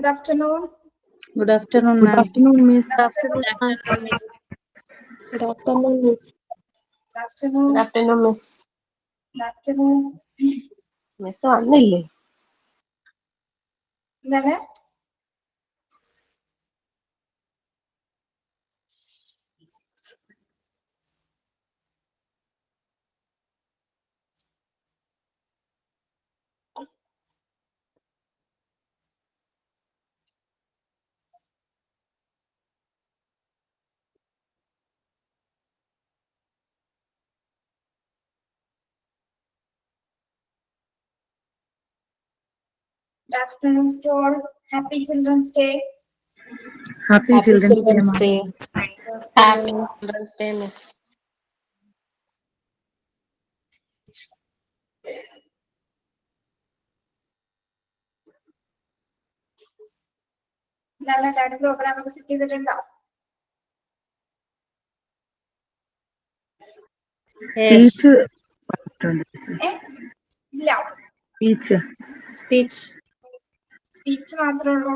Good afternoon. Good afternoon, Good ma'am. afternoon, Miss. Good afternoon. Good afternoon, Miss. Good afternoon. Good afternoon, Miss. Good afternoon. Miss വന്നില്ലേ? എന്താണ്? Good afternoon to all. Happy Children's Day. Happy Children's Day, ma'am. Happy Children's Day, Miss. എന്താണ് എല്ലാവരും programme ഒക്കെ set ചെയ്തിട്ടുണ്ടോ? Speech. ഇല്ല. Speech. Speech മാത്രമേ ഉള്ളൂ.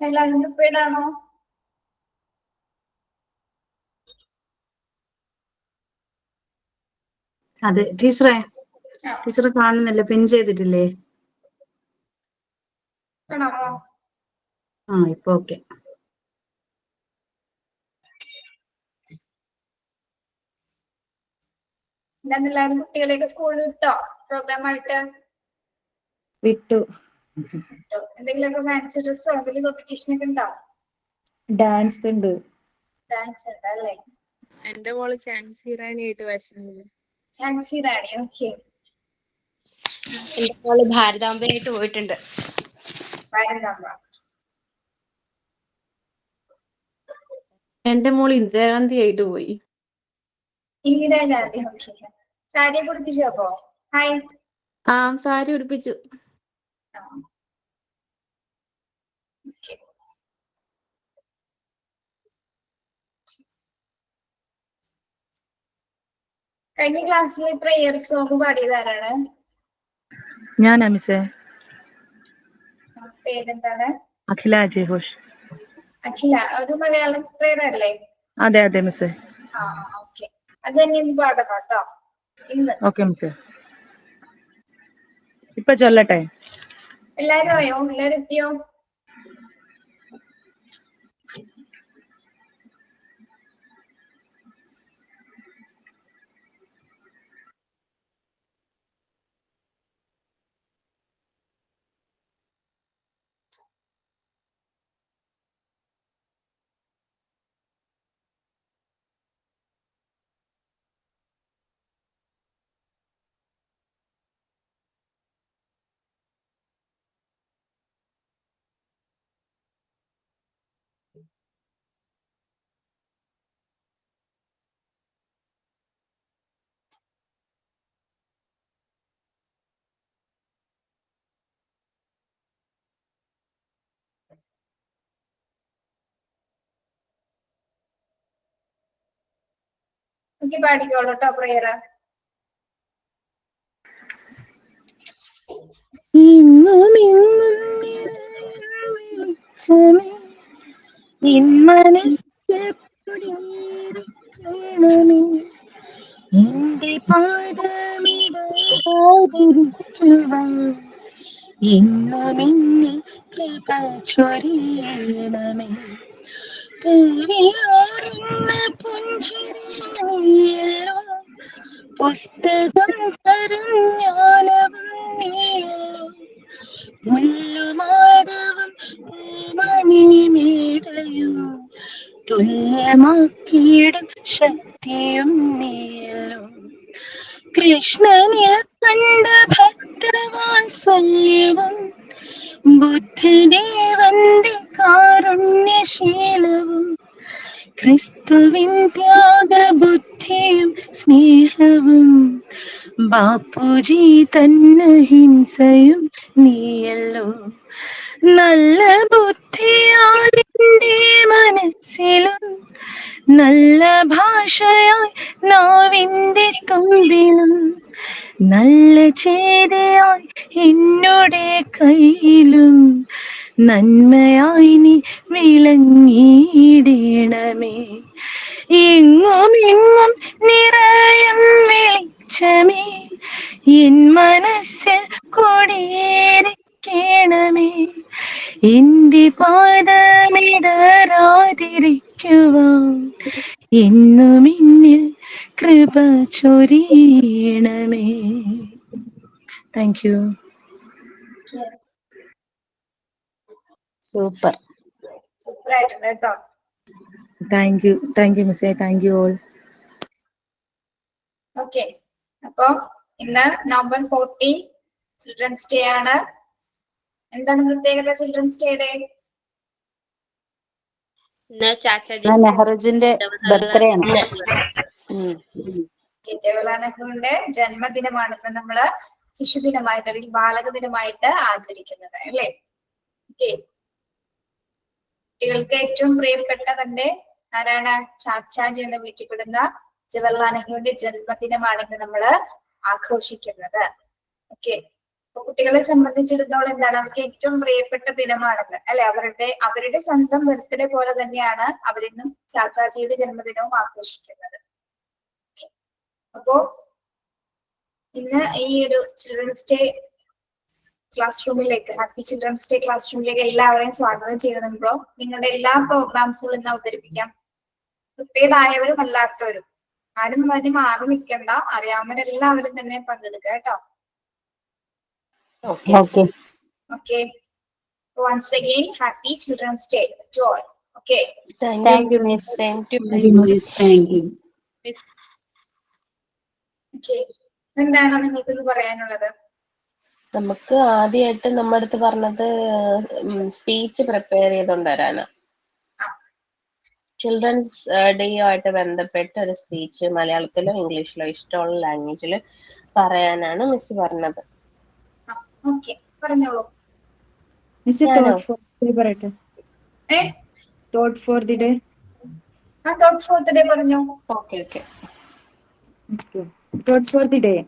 എല്ലാവരും പ്രിപ്പയർഡ് ആണോ? അതെ ടീച്ചറെ കാണുന്നില്ല, പിൻ ചെയ്തിട്ടില്ലേ? കാണാമോ? ഇപ്പൊ ഓക്കെ. എന്താണ് എല്ലാവരും കുട്ടികളെയൊക്കെ സ്കൂളിൽ വിട്ടോ? പ്രോഗ്രാം ആയിട്ട് വിട്ടു. എന്തെങ്കിലുമൊക്കെ ഫാൻസി ഡ്രസ്സോ എന്തെങ്കിലും കോമ്പറ്റീഷൻ ഒക്കെ ഉണ്ടോ? ഡാൻസ് ഉണ്ട്. ഡാൻസ് ഉണ്ട് അല്ലേ? എന്റെ മോള് ഝാൻസി റാണി ആയിട്ട് വരുന്നത്. ഝാൻസി റാണി. ഓക്കെ. എന്റെ മോള് ഭാരതാംബയായിട്ട് പോയിട്ടുണ്ട്. ഭാരതാംബ. എന്റെ മോള് ഇന്ദിരാഗാന്ധി ആയിട്ട് പോയി. ഇന്ദിരാഗാന്ധി. ഓക്കെ. സാരിയെ കുറിപ്പിച്ചോ അപ്പോ? ഹായ്. സാരി ഉടുപ്പിച്ചു. ഓക്കെ. കഴിഞ്ഞ ക്ലാസ്സിൽ പ്രെയർ സോങ് പാടിയത് ആരാണ്? ഞാനാ മിസ്സേ. പേരെന്താണ്? അഖില അജയ് ഘോഷ്. അഖില. ഒരു മലയാളം പ്രെയർ അല്ലേ? അതെ മിസ്സേ. ഓക്കെ. അത് തന്നെ ഇന്ന് പാടണം കേട്ടോ. ഇന്ന്. ഓക്കെ മിസ്സേ. ഇപ്പൊ ചൊല്ലട്ടെ? എല്ലാരും ആയോ? എല്ലാരും എത്തിയോ? ഓക്കെ, പാടിക്കോളൂ കേട്ടോ പ്രെയർ. ഇങ്ങും ഇങ്ങും വെളിച്ചമേ എൻ മനസ്സെപ്പോഴേണമേ എന്റെ പാദമിടാതിരിക്കുവാൻ എന്നും എന്നിൽ കൃപ ചൊരിയണമേ. പൂവിയാറുന്ന പുഞ്ചിരിയല്ലോ പുസ്തകം തരും ജ്ഞാനവും നീയല്ലോ മുല്ലുമാടവും പൂമണിമേടയും തുല്യമാക്കിയിടും ശക്തിയും നീയല്ലോ. കൃഷ്ണനെ കണ്ട ഭക്തവാത്സല്യവും ബുദ്ധദേവന്റെ കാരുണ്യശീലവും ക്രിസ്തുവിൻ ത്യാഗബുദ്ധിയും സ്നേഹവും ബാപ്പുജി തന്നഹിംസയും നീയല്ലോ. നല്ല ബുദ്ധിയാണെന്റെ മനസ്സിലും നല്ല ഭാഷയായി നാവിന്റെ തുമ്പിലും നല്ല ചേരയായി എന്നോടെ കയ്യിലും നന്മയായി നീ വിളങ്ങിയിടണമേ. എങ്ങും എങ്ങും നിറയും വെളിച്ചമേ എൻ മനസ്സിൽ കൊടിയേറിക്കണമേ. എന്റെ പാദമിടരാതിരിക്കുവാൻ എന്നും എന്നിൽ കൃപ ചൊരിയണമേ. Thank you. സൂപ്പർ. സൂപ്പർ ആയിട്ടുണ്ട് കേട്ടോ. താങ്ക് യു മിസ്സേ. Thank you all. ഓക്കെ, അപ്പൊ ഇന്ന് നവംബർ 14 ചിൽഡ്രൻസ് ഡേ ആണ്. എന്താണ് പ്രത്യേകത ചിൽഡ്രൻസ് ഡേയുടെ? ഇന്ന് ചാച്ചാജി നെഹ്റുജിന്റെ ബർത്ത്ഡേ ആണ്. ജവഹർലാൽ നെഹ്റുവിന്റെ ജന്മദിനമാണെന്ന് നമ്മള് ശിശുദിനമായിട്ട് അല്ലെങ്കിൽ ബാലക ദിനമായിട്ട് ആചരിക്കുന്നത് അല്ലേ? ഓക്കെ, കുട്ടികൾക്ക് ഏറ്റവും പ്രിയപ്പെട്ട തന്റെ ആരാണ്? ചാച്ചാജി എന്ന് വിളിക്കപ്പെടുന്ന ജവഹർലാൽ നെഹ്റുവിന്റെ ജന്മദിനമാണെന്ന് നമ്മള് ആഘോഷിക്കുന്നത്. ഓക്കെ, അപ്പൊ കുട്ടികളെ സംബന്ധിച്ചിടത്തോളം എന്താണ്, അവർക്ക് ഏറ്റവും പ്രിയപ്പെട്ട ദിനമാണത് അല്ലെ? അവരുടെ സ്വന്തം ബർത്ത്ഡേ പോലെ തന്നെയാണ് അവരിന്നും ചാച്ചാജിയുടെ ജന്മദിനവും ആഘോഷിക്കുന്നത്. അപ്പോ ഇന്ന് ഈ ഒരു ചിൽഡ്രൻസ് ഡേ ക്ലാസ് റൂമിലേക്ക്, ഹാപ്പി ചിൽഡ്രൻസ് ഡേ ക്ലാസ് റൂമിലേക്ക് എല്ലാവരെയും സ്വാഗതം ചെയ്യുന്നുണ്ടോ? നിങ്ങളുടെ എല്ലാ പ്രോഗ്രാംസുകളും ഇന്ന് അവതരിപ്പിക്കാം. പ്രിപ്പയർഡ് ആയവരും അല്ലാത്തവരും ആരും അതിന് മാറി നിൽക്കണ്ട. അറിയാവുന്നവരെല്ലാവരും തന്നെ പങ്കെടുക്കുക കേട്ടോ. Okay. Okay, once again happy children's day to all. Okay, thank you miss. Thank you. Thank you. okay, എന്താണ് നിങ്ങൾക്ക് ഇത് പറയാനുള്ളത്? നമുക്ക് ആദ്യമായിട്ട് നമ്മുടെ അടുത്ത് പറഞ്ഞത് സ്പീച്ച് പ്രിപ്പയർ ചെയ്തുകൊണ്ടുവരാനാ. ചിൽഡ്രൻസ് ഡേ ആയിട്ട് ബന്ധപ്പെട്ട് ഒരു സ്പീച്ച് മലയാളത്തിലോ ഇംഗ്ലീഷിലോ ഇഷ്ടമുള്ള ലാംഗ്വേജിൽ പറയാനാണ് മിസ് പറഞ്ഞത്. ഓക്കെ, പറഞ്ഞോളൂ. Miss thought for the day പറയട്ടെ. Thought for the day. Thought for the day പറഞ്ഞോ. Okay okay. Thought for the day.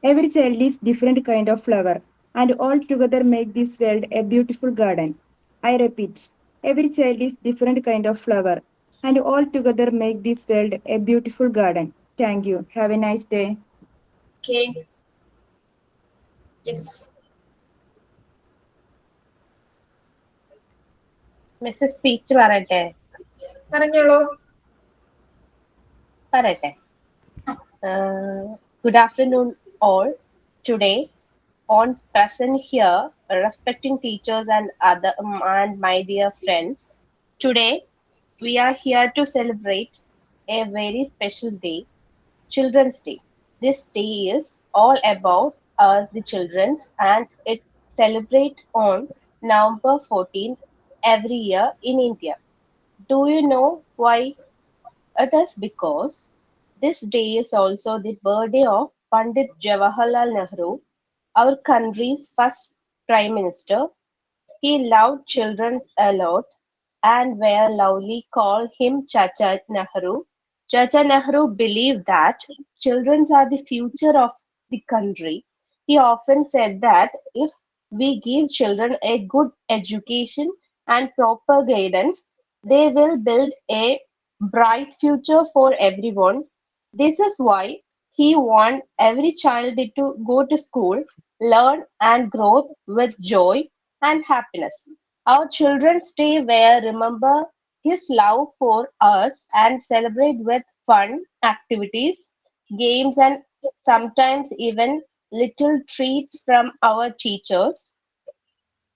Every child is different kind of flower, and all together make this world a beautiful garden. I repeat, every child is different kind of flower, and all together make this world a beautiful garden. Thank you. Have a nice day. Okay, yes. Miss speech പറയട്ടെ? പറഞ്ഞോളൂ. പറയട്ടെ. Good afternoon all. Today, on present here, respecting teachers and my dear friends, today we are here to celebrate a very special day, Children's Day. This day is all about us, the childrens, and it celebrates on November 14th every year in India. Do you know why? It is because this day is also the birthday of Pandit Jawaharlal Nehru, our country's first Prime Minister. He loved children a lot and were loudly called him Chacha Nehru. Chacha Nehru believed that children are the future of the country. He often said that if we give children a good education and proper guidance, they will build a bright future for everyone. This is why he wants every child to go to school, learn and grow with joy and happiness. Our children's day where remember his love for us and celebrate with fun activities, games and sometimes even little treats from our teachers.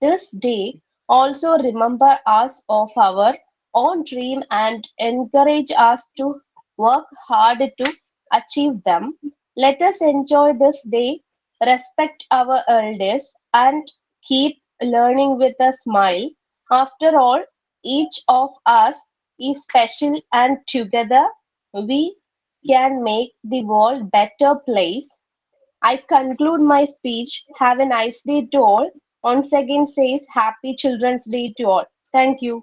This day also remember us of our own dream and encourage us to work hard to achieve them. Let us enjoy this day, respect our elders, and keep learning with a smile. After all, each of us is special, and together we can make the world better place. I conclude my speech. Have a nice day to all. Once again says Happy Children's Day to all. Thank you.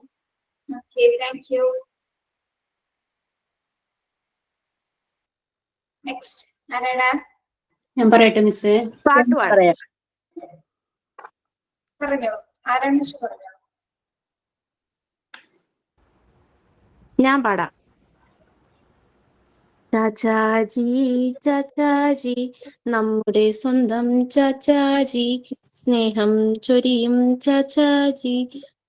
Okay, thank you. Next, ആരാണ്? ഞാൻ പറയട്ടെ മിസ്സേ? Part പറയാം. പറഞ്ഞോ, ആരാണ് miss പറഞ്ഞോ? ഞാൻ പാടാം. ചാച്ചാജി ചാച്ചാജി നമ്മുടെ സ്വന്തം ചാച്ചാജി, സ്നേഹം ചൊരിയും ചാച്ചാജി,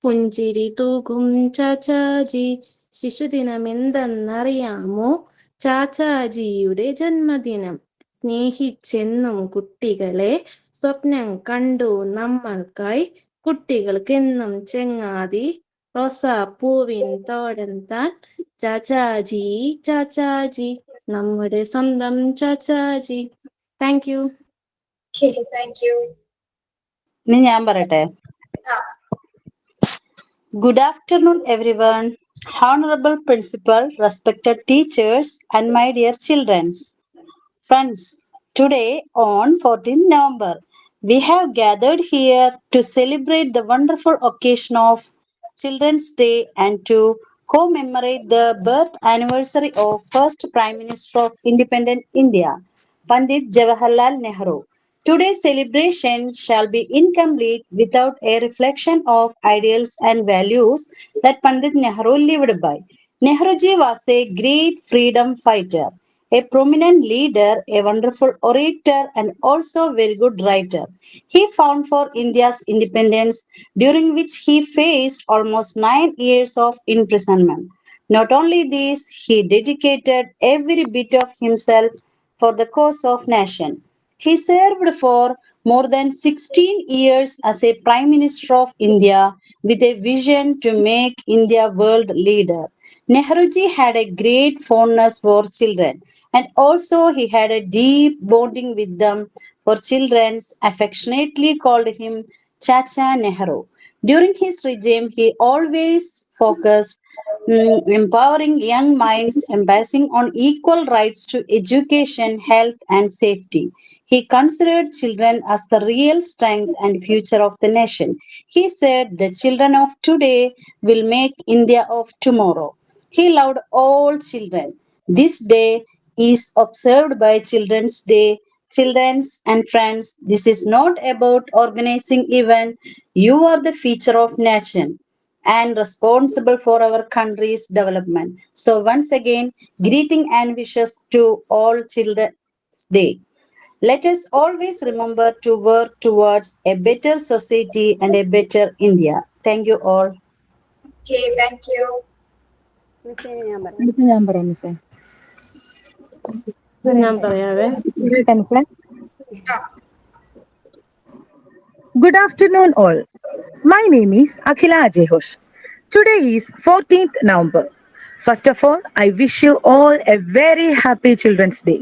പുഞ്ചിരി തൂകും ചാച്ചാജി. ശിശുദിനം എന്തെന്നറിയാമോ? ചാച്ചാജിയുടെ ജന്മദിനം. സ്നേഹിച്ചെന്നും കുട്ടികളെ സ്വപ്നം കണ്ടു നമ്മൾക്കായി, കുട്ടികൾക്കെന്നും ചെങ്ങാതി, റോസാപ്പൂവിൻ തോടൻ താൻ. ചാച്ചാജി ചാച്ചാജി നമ്മുടെ സ്വന്തം Chachaji. Thank you. Okay, thank you. ഇനി ഞാൻ പറയട്ടെ? ആ, Good afternoon, everyone. Honorable Principal, respected teachers, and my dear children. Friends, today on 14th November, we have gathered here to celebrate the wonderful occasion of Children's Day and to commemorate the birth anniversary of first Prime Minister of Independent India, Pandit Jawaharlal Nehru. Today's celebration shall be incomplete without a reflection of ideals and values that Pandit Nehru lived by. Nehruji was a great freedom fighter, a prominent leader, a wonderful orator, and also a very good writer. He fought for India's independence, during which he faced almost 9 years of imprisonment. Not only this, he dedicated every bit of himself for the cause of nation. He served for more than 16 years as a Prime Minister of India with a vision to make India world leader. Nehruji had a great fondness for children, and also he had a deep bonding with them. For children affectionately called him Chacha Nehru. During his regime, he always focused empowering young minds, emphasizing on equal rights to education, health, and safety. He considered children as the real strength and future of the nation. He said, "The children of today will make India of tomorrow." He loved all children. This day is observed by Children's Day. Children's and friends, this is not about organizing event. You are the future of nation and responsible for our country's development. So once again, greeting and wishes to all Children's Day. Let us always remember to work towards a better society and a better India. Thank you all. okay, thank you. അടുത്ത ഞാൻ പറയാം മിസ്സേ. ഞാൻ പറയാവേ. കേട്ടോ മിസ്സേ? ആ, Good afternoon, all. My name is Akhila Ajehosh. Today is 14th November. First of all, I wish you all a very happy Children's Day.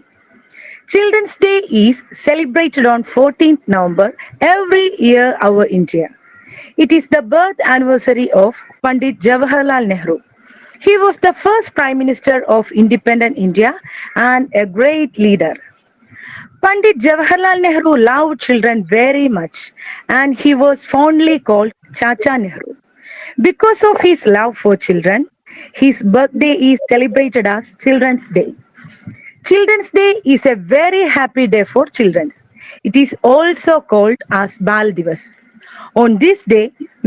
Children's Day is celebrated on 14th November every year our India. It is the birth anniversary of Pandit Jawaharlal Nehru. He was the first Prime Minister of independent India and a great leader. Pandit Jawaharlal Nehru loved children very much and he was fondly called Chacha Nehru. Because of his love for children, his birthday is celebrated as Children's Day. Children's Day is a very happy day for children. It is also called as Bal Divas. On this day,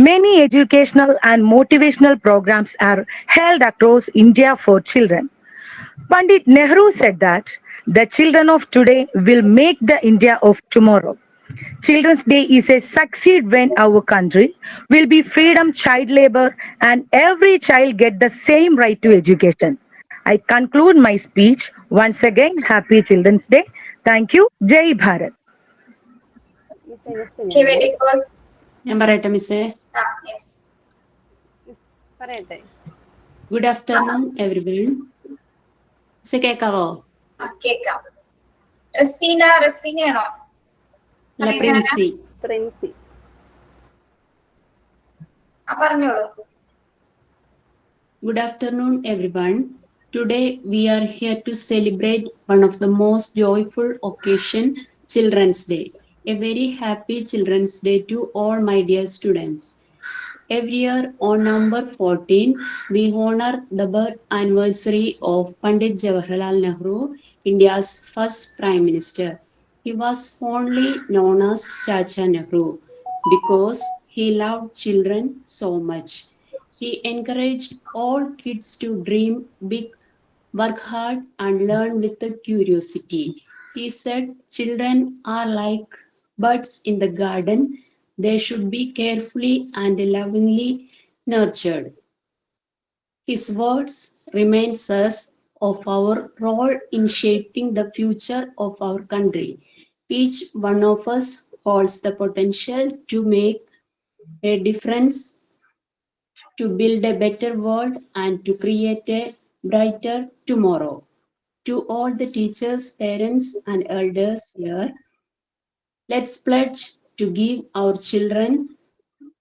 many educational and motivational programs are held across India for children. Pandit Nehru said that the children of today will make the India of tomorrow. Children's Day is a succeed when our country will be freedom child labor and every child get the same right to education. I conclude my speech. Once again, happy Children's Day. Thank you. Jai Bharat. മിസ്സേ next Okay, ഞാനേ. very good. ഞാൻ പറയട്ടെ മിസ്സേ. Yes. Miss പറയട്ടെ. Good afternoon everyone. മിസ്സേ കേൾക്കാവോ? കേക്കാം. റസീനയാണോ? അല്ല, പ്രിൻസി. പ്രിൻസി. പറഞ്ഞോളൂ. Good afternoon, everyone. Today we are here to celebrate one of the most joyful occasion, Children's Day. A very happy Children's Day to all my dear students. Every year on November 14, we honor the birth anniversary of Pandit Jawaharlal Nehru, India's first Prime Minister. He was fondly known as Chacha Nehru because he loved children so much. He encouraged all kids to dream big, work hard, and learn with curiosity. He said, children are like birds in the garden. They should be carefully and lovingly nurtured. His words reminds us of our role in shaping the future of our country. Each one of us holds the potential to make a difference, to build a better world, and to create a brighter tomorrow. To all the teachers, parents, and elders here, let's pledge to give our children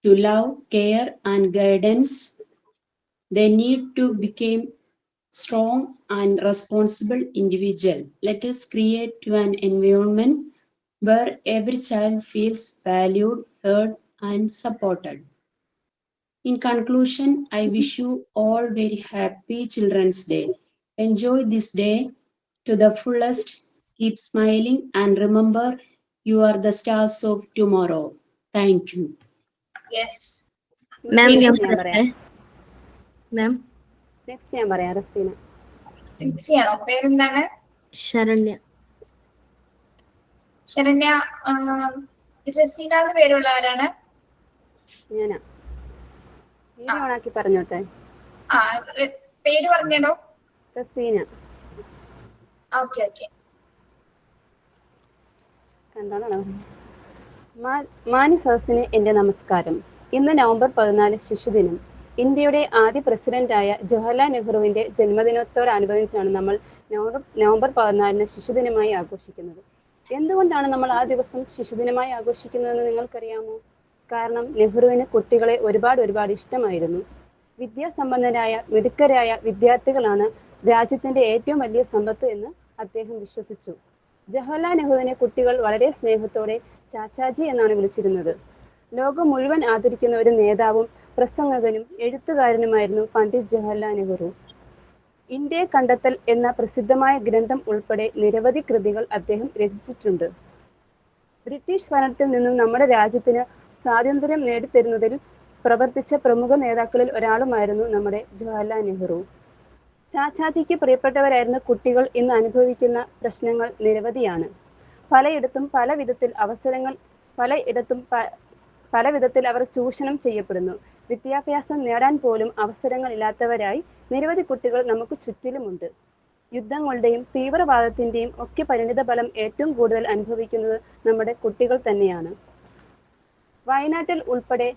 to love, care, and guidance they need to become strong and responsible individual. Let us create an environment where every child feels valued, heard, and supported. In conclusion, I wish you all very happy Children's Day. Enjoy this day to the fullest. Keep smiling and remember you are the stars of tomorrow. Thank you. Yes. മാം ഞാൻ ഞാൻ പറയട്ടെ? പറയാം. Ma'am next ഞാൻ പറയാം. റസീന. പ്രിൻസിയാണോ? പേരെന്താണ്? ശരണ്യ. ശരണ്യ. റസീന എന്ന് പേരുള്ള ആരാണ്? ഞാനാ. പേര് ഓണാക്കി പറഞ്ഞോട്ടെ. പേര് പറഞ്ഞോ. റസീന. ഓക്കെ. കണ്ടോളാണോ? മാന്യ സദസ്സിന് എൻ്റെ നമസ്കാരം. ഇന്ന് നവംബർ 14 ശിശുദിനം. ഇന്ത്യയുടെ ആദ്യ പ്രസിഡന്റായ ജവഹർലാൽ നെഹ്റുവിൻ്റെ ജന്മദിനത്തോടനുബന്ധിച്ചാണ് നമ്മൾ നവംബർ 14 ശിശുദിനമായി ആഘോഷിക്കുന്നത്. എന്തുകൊണ്ടാണ് നമ്മൾ ആ ദിവസം ശിശുദിനമായി ആഘോഷിക്കുന്നതെന്ന് നിങ്ങൾക്കറിയാമോ? കാരണം നെഹ്റുവിന് കുട്ടികളെ ഒരുപാട് ഇഷ്ടമായിരുന്നു. വിദ്യാസമ്പന്നരായ മിടുക്കരായ വിദ്യാർത്ഥികളാണ് രാജ്യത്തിൻ്റെ ഏറ്റവും വലിയ സമ്പത്ത് എന്ന് അദ്ദേഹം വിശ്വസിച്ചു. ജവഹർലാൽ നെഹ്റുവിനെ കുട്ടികൾ വളരെ സ്നേഹത്തോടെ ചാച്ചാജി എന്നാണ് വിളിച്ചിരുന്നത്. ലോകം മുഴുവൻ ആദരിക്കുന്ന ഒരു നേതാവും പ്രസംഗകനും എഴുത്തുകാരനുമായിരുന്നു പണ്ഡിറ്റ് ജവഹർലാൽ നെഹ്റു. ഇന്ത്യയെ കണ്ടെത്തൽ എന്ന പ്രസിദ്ധമായ ഗ്രന്ഥം ഉൾപ്പെടെ നിരവധി കൃതികൾ അദ്ദേഹം രചിച്ചിട്ടുണ്ട്. ബ്രിട്ടീഷ് ഭരണത്തിൽ നിന്നും നമ്മുടെ രാജ്യത്തിന് സ്വാതന്ത്ര്യം നേടിത്തരുന്നതിൽ പ്രവർത്തിച്ച പ്രമുഖ നേതാക്കളിൽ ഒരാളുമായിരുന്നു നമ്മുടെ ജവഹർലാൽ നെഹ്റു. ചാച്ചാജിക്ക് പ്രിയപ്പെട്ടവരായിരുന്ന കുട്ടികൾ ഇന്ന് അനുഭവിക്കുന്ന പ്രശ്നങ്ങൾ നിരവധിയാണ്. പലയിടത്തും പല വിധത്തിൽ അവർ ചൂഷണം ചെയ്യപ്പെടുന്നു. വിദ്യാഭ്യാസം നേടാൻ പോലും അവസരങ്ങളില്ലാത്തവരായി നിരവധി കുട്ടികൾ നമുക്ക് ചുറ്റിലുമുണ്ട്. യുദ്ധങ്ങളുടെയും തീവ്രവാദത്തിൻ്റെയും ഒക്കെ പരിണിതഫലം ഏറ്റവും കൂടുതൽ അനുഭവിക്കുന്നത് നമ്മുടെ കുട്ടികൾ തന്നെയാണ്. വയനാട്ടിൽ ഉൾപ്പെടെ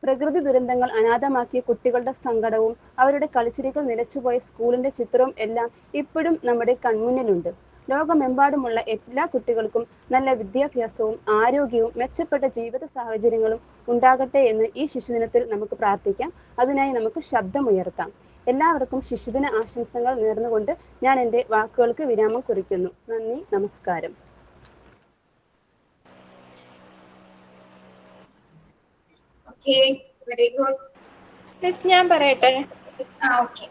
പ്രകൃതി ദുരന്തങ്ങൾ അനാഥമാക്കിയ കുട്ടികളുടെ സങ്കടവും അവരുടെ കളിച്ചിരികൾ നിലച്ചുപോയ സ്കൂളിൻ്റെ ചിത്രവും എല്ലാം ഇപ്പോഴും നമ്മുടെ കൺമുന്നിലുണ്ട്. ലോകമെമ്പാടുമുള്ള എല്ലാ കുട്ടികൾക്കും നല്ല വിദ്യാഭ്യാസവും ആരോഗ്യവും മെച്ചപ്പെട്ട ജീവിത സാഹചര്യങ്ങളും ഉണ്ടാകട്ടെ എന്ന് ഈ ശിശുദിനത്തിൽ നമുക്ക് പ്രാർത്ഥിക്കാം. അതിനായി നമുക്ക് ശബ്ദമുയർത്താം. എല്ലാവർക്കും ശിശുദിന ആശംസകൾ നേർന്നുകൊണ്ട് ഞാൻ എൻ്റെ വാക്കുകൾക്ക് വിരാമം കുറിക്കുന്നു. നന്ദി, നമസ്കാരം. Okay, very good. മിസ് ഞാൻ പറയട്ടെ? Okay.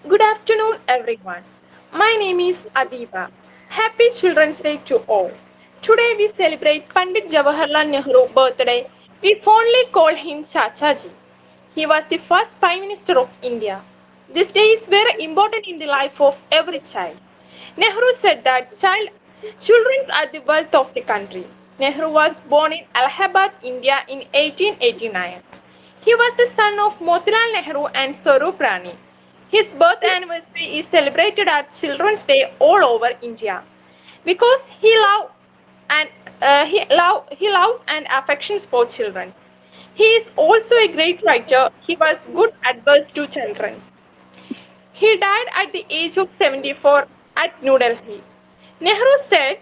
Good afternoon, everyone. My name is Adiba. Happy Children's Day to all. Today we celebrate Pandit Jawaharlal Nehru's birthday. We fondly call him Chachaji. He was the first Prime Minister of India. This day is very important in the life of every child. Nehru said that children are the wealth of the country. Nehru was born in Allahabad, India in 1889. He was the son of Motilal Nehru and Swaroop Rani. His birth anniversary is celebrated at Children's Day all over India because and he loves and affections for children. He is also a great writer. He was good advice to children. He died at the age of 74 at New Delhi. Nehru said,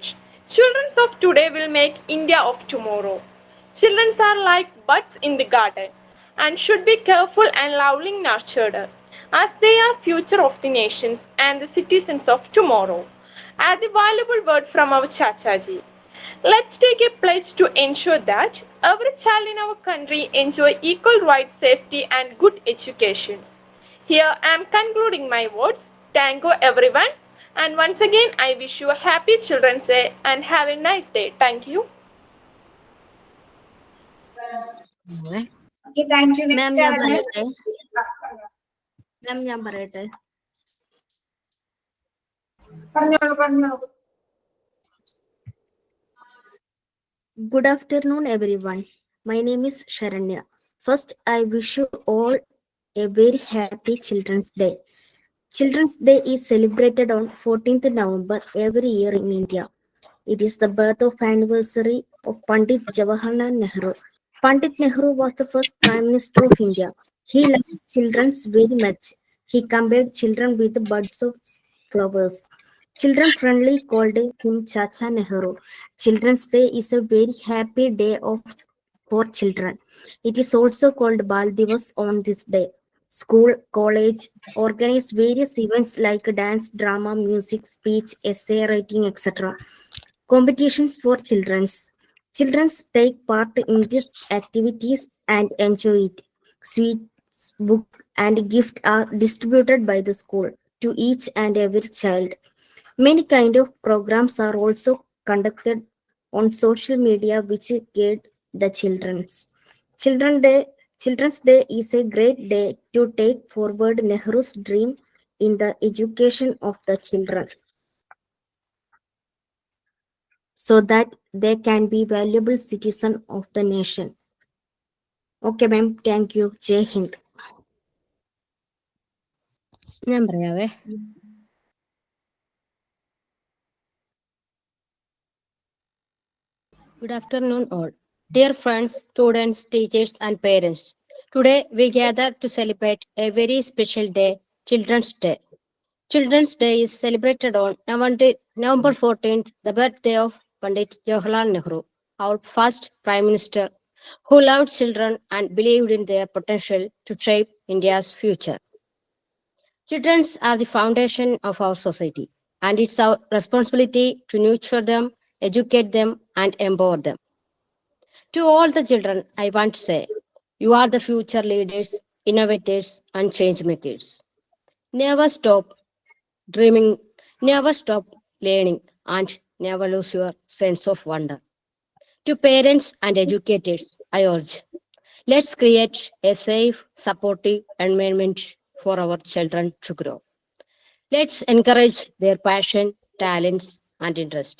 children of today will make India of tomorrow. Children are like buds in the garden and should be careful and lovingly nurtured, as they are future of the nations and the citizens of tomorrow. Add the valuable word from our Chachaji. Let's take a pledge to ensure that every child in our country enjoy equal rights, safety and good education. Here I am concluding my words. Thank you everyone. And once again, I wish you a happy Children's Day and have a nice day. Thank you. Okay, thank you. Ma'am, Next ഞാൻ ആണ് പറയട്ടെ? Ma'am, ഞാൻ പറയട്ടെ? പറഞ്ഞോളൂ. Good afternoon, everyone. My name is Sharanya. First, I wish you all a very happy Children's Day. Children's Day is celebrated on 14th November every year in India. It is the birth of anniversary of Pandit Jawaharlal Nehru. Pandit Nehru was the first Prime Minister of India. He loved children very much. He compared children with the buds of flowers. Children friendly called him Chacha Nehru. Children's Day is a very happy day for children. It is also called Bal Divas on this day. School, college organize various events like dance, drama, music, speech, essay writing, etc. Competitions for children. Children take part in these activities and enjoy it. Sweets, book, and gift are distributed by the school to each and every child. Many kind of programs are also conducted on social media which guide the children's. Children's Day is a great day to take forward Nehru's dream in the education of the children, so that they can be valuable citizens of the nation. Okay, ma'am. Thank you. Jai Hind. ഞാൻ പറയാവേ. Good afternoon all. Dear friends, students, teachers and parents. Today we gather to celebrate a very special day, Children's Day. Children's Day is celebrated on November 14th, the birthday of Pandit Jawaharlal Nehru, our first Prime Minister, who loved children and believed in their potential to shape India's future. Children are the foundation of our society, and it's our responsibility to nurture them, educate them, and empower them. To all the children, I want to say, you are the future leaders, innovators, and change makers. Never stop dreaming, never stop learning, and never lose your sense of wonder. To parents and educators, I urge, let's create a safe, supportive environment for our children to grow. Let's encourage their passion, talents, and interest.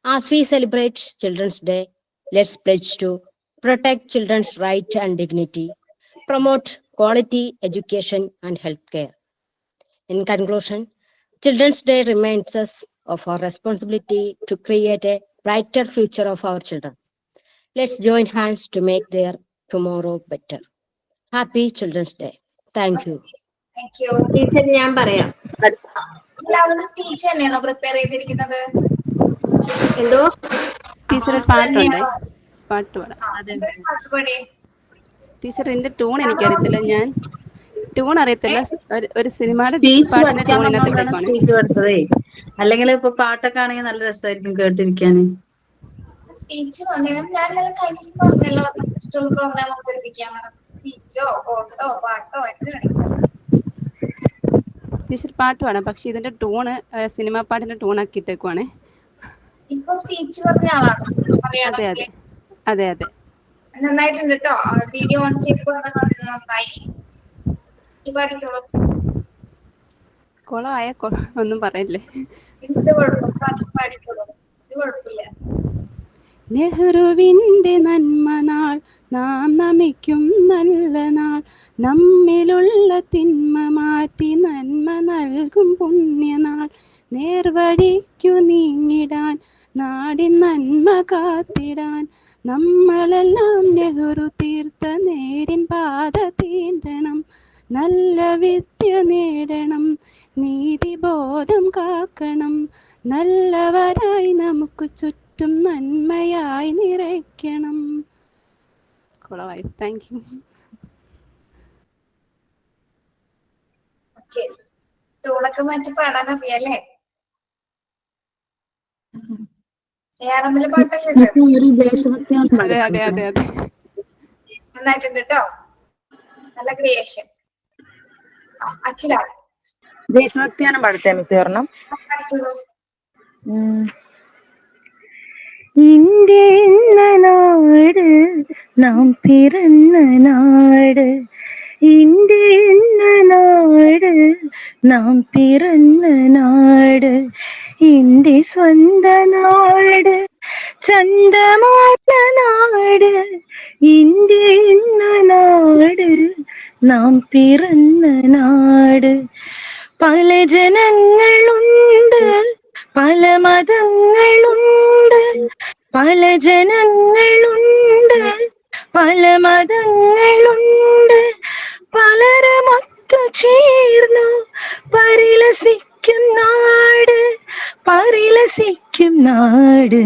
As we celebrate Children's Day, let's pledge to protect children's rights and dignity, promote quality education and healthcare. In conclusion, Children's Day reminds us of our responsibility to create a brighter future of our children. Let's join hands to make their tomorrow better. Happy Children's Day. Thank you. Thank you. Teacher ഞാൻ പറയാം. എല്ലാവരും speech തന്നെയാണോ prepare ചെയ്തിരിക്കുന്നത്? എന്തോ? Teacher ഒരു പാട്ടുണ്ട്, പാട്ട് പാടാം. പാട്ടുപാടി. ടീച്ചർ എന്റെ ടൂൺ എനിക്കറിയത്തില്ല, ഞാൻ ടൂൺ അറിയത്തില്ല. ഒരു സിനിമയുടെ സ്പീച്ച് പാട്ടിന്റെ പഠിക്കാൻ ടൂൺ വന്നോണ്ടാണ് ഇതിനകത്തേക്കാണ്. സ്പീച്ച് പഠിച്ചതേ. അല്ലെങ്കിൽ ഇപ്പൊ പാട്ടൊക്കെ ആണെങ്കിൽ നല്ല രസമായിരിക്കും കേട്ടിരിക്കാൻ. സ്പീച്ച് ഞാൻ നല്ല കഴിഞ്ഞ ദിവസം പറഞ്ഞല്ലോ, ഇഷ്ടമുള്ള പ്രോഗ്രാം അവതരിപ്പിക്കാമെന്ന്. സ്പീച്ചോ ഓട്ടോ പാട്ടോ എന്ത് വേണമെങ്കിലും. ടീച്ചർ പാട്ട് പാടാം, പക്ഷെ ഇതിന്റെ ടൂണ് സിനിമാ പാട്ടിന്റെ ടൂൺ ആക്കി ഇട്ടേക്കുവാണേ. ഇപ്പൊ സ്പീച്ച് പറഞ്ഞ ആളാണോ അതെ മലയാളത്തിലെ? അതെ അതെ അതെ. നന്നായിട്ടുണ്ട് കേട്ടോ. വീഡിയോ ഓൺ ചെയ്ത് പറഞ്ഞത് നന്നായി. ഈ പാടിക്കോളൂ. കുളമായ ഒന്നും പറയില്ലേ. എന്ത് കുഴപ്പം, പാടിക്കോളൂ. ഇത് കുഴപ്പമില്ല. നെഹ്റുവിൻ്റെ നന്മനാൾ നാം നമിക്കും നല്ല നാൾ, നമ്മിലുള്ള തിന്മ മാറ്റി നന്മ നൽകും പുണ്യനാൾ, നേർവഴിക്കു നീങ്ങിടാൻ നാടിൻ നന്മ കാത്തിടാൻ, നമ്മളെല്ലാം നെഹ്റു തീർത്ത നേരിൻ പാത തീണ്ടണം, നല്ല വിദ്യ നേടണം, നീതിബോധം കാക്കണം, നല്ലവരായി നമുക്ക് ചുറ്റും നന്മയായി നിറയ്ക്കണം. കുളമായി. Thank you. ഓക്കെ, ടൂളൊക്കെ മാറ്റി പാടാൻ അറിയാല്ലേ? ഏറമ്മിലെ പാട്ടല്ലേ ഇത്? അതെ അതെ അതെ അതെ. നന്നായിട്ടുണ്ട് കേട്ടോ. നല്ല ക്രിയേഷൻ. അഖില ദേശഭക്തിഗാനം പാടത്തെ മിസ് ഒരെണ്ണം. പാടിക്കോളൂ. ഇന്ത്യ എന്ന നാട് നാം പിറന്ന നാട്, ഇന്ത്യ എന്ന നാട് നാം പിറന്ന നാട്, ഇന്ത്യ സ്വന്ത നാട് ചന്തമാറ്റ നാട്, ഇന്ത്യ എന്ന നാട് നാം പിറന്ന നാട്, പല ജനങ്ങളുണ്ട് പല മതങ്ങളുണ്ട്, പല ജനങ്ങളുണ്ട് പല മതങ്ങളുണ്ട്, പലരുമൊത്തു ചേർന്നു പരിലസിക്കും നാട്, പരിലസിക്കും നാട്,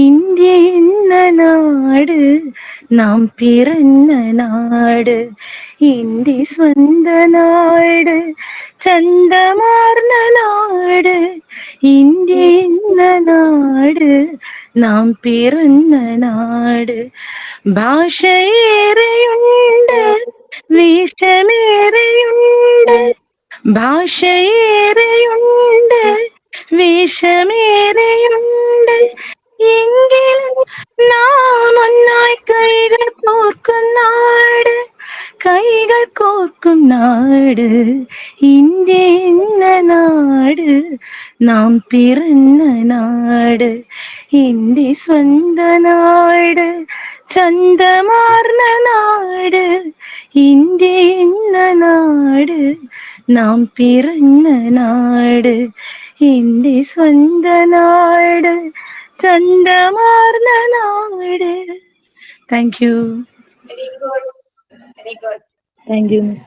ഇന്ത്യ എന്ന നാട് നാം പിറന്ന നാട്, ഇന്ത്യ സ്വന്ത നാട് ചന്തമാർന്ന നാട്, ഇന്ത്യ എന്ന നാട് നാം പിറന്ന നാട്, ഭാഷയേറെയുണ്ട് വേഷമേറെയുണ്ട്, ഭാഷയേറെയുണ്ട് വേഷമേറെയുണ്ട്, എങ്കിലും നാം ഒന്നായി കൈകൾ കോർക്കും നാട്, കൈകൾ കോർക്കും നാട്, ഇന്ത്യ എന്ന നാട് നാം പിറന്ന നാട്, ഇന്ത്യ സ്വന്ത നാട് ചന്തമാർന്ന നാട്, ഇന്ത്യ എന്ന നാട് നാം പിറന്ന നാട്, ഇന്ത്യ സ്വന്ത നാട് ചന്തമാർന്ന നാട്. Thank you. Very good, very good. Thank you miss.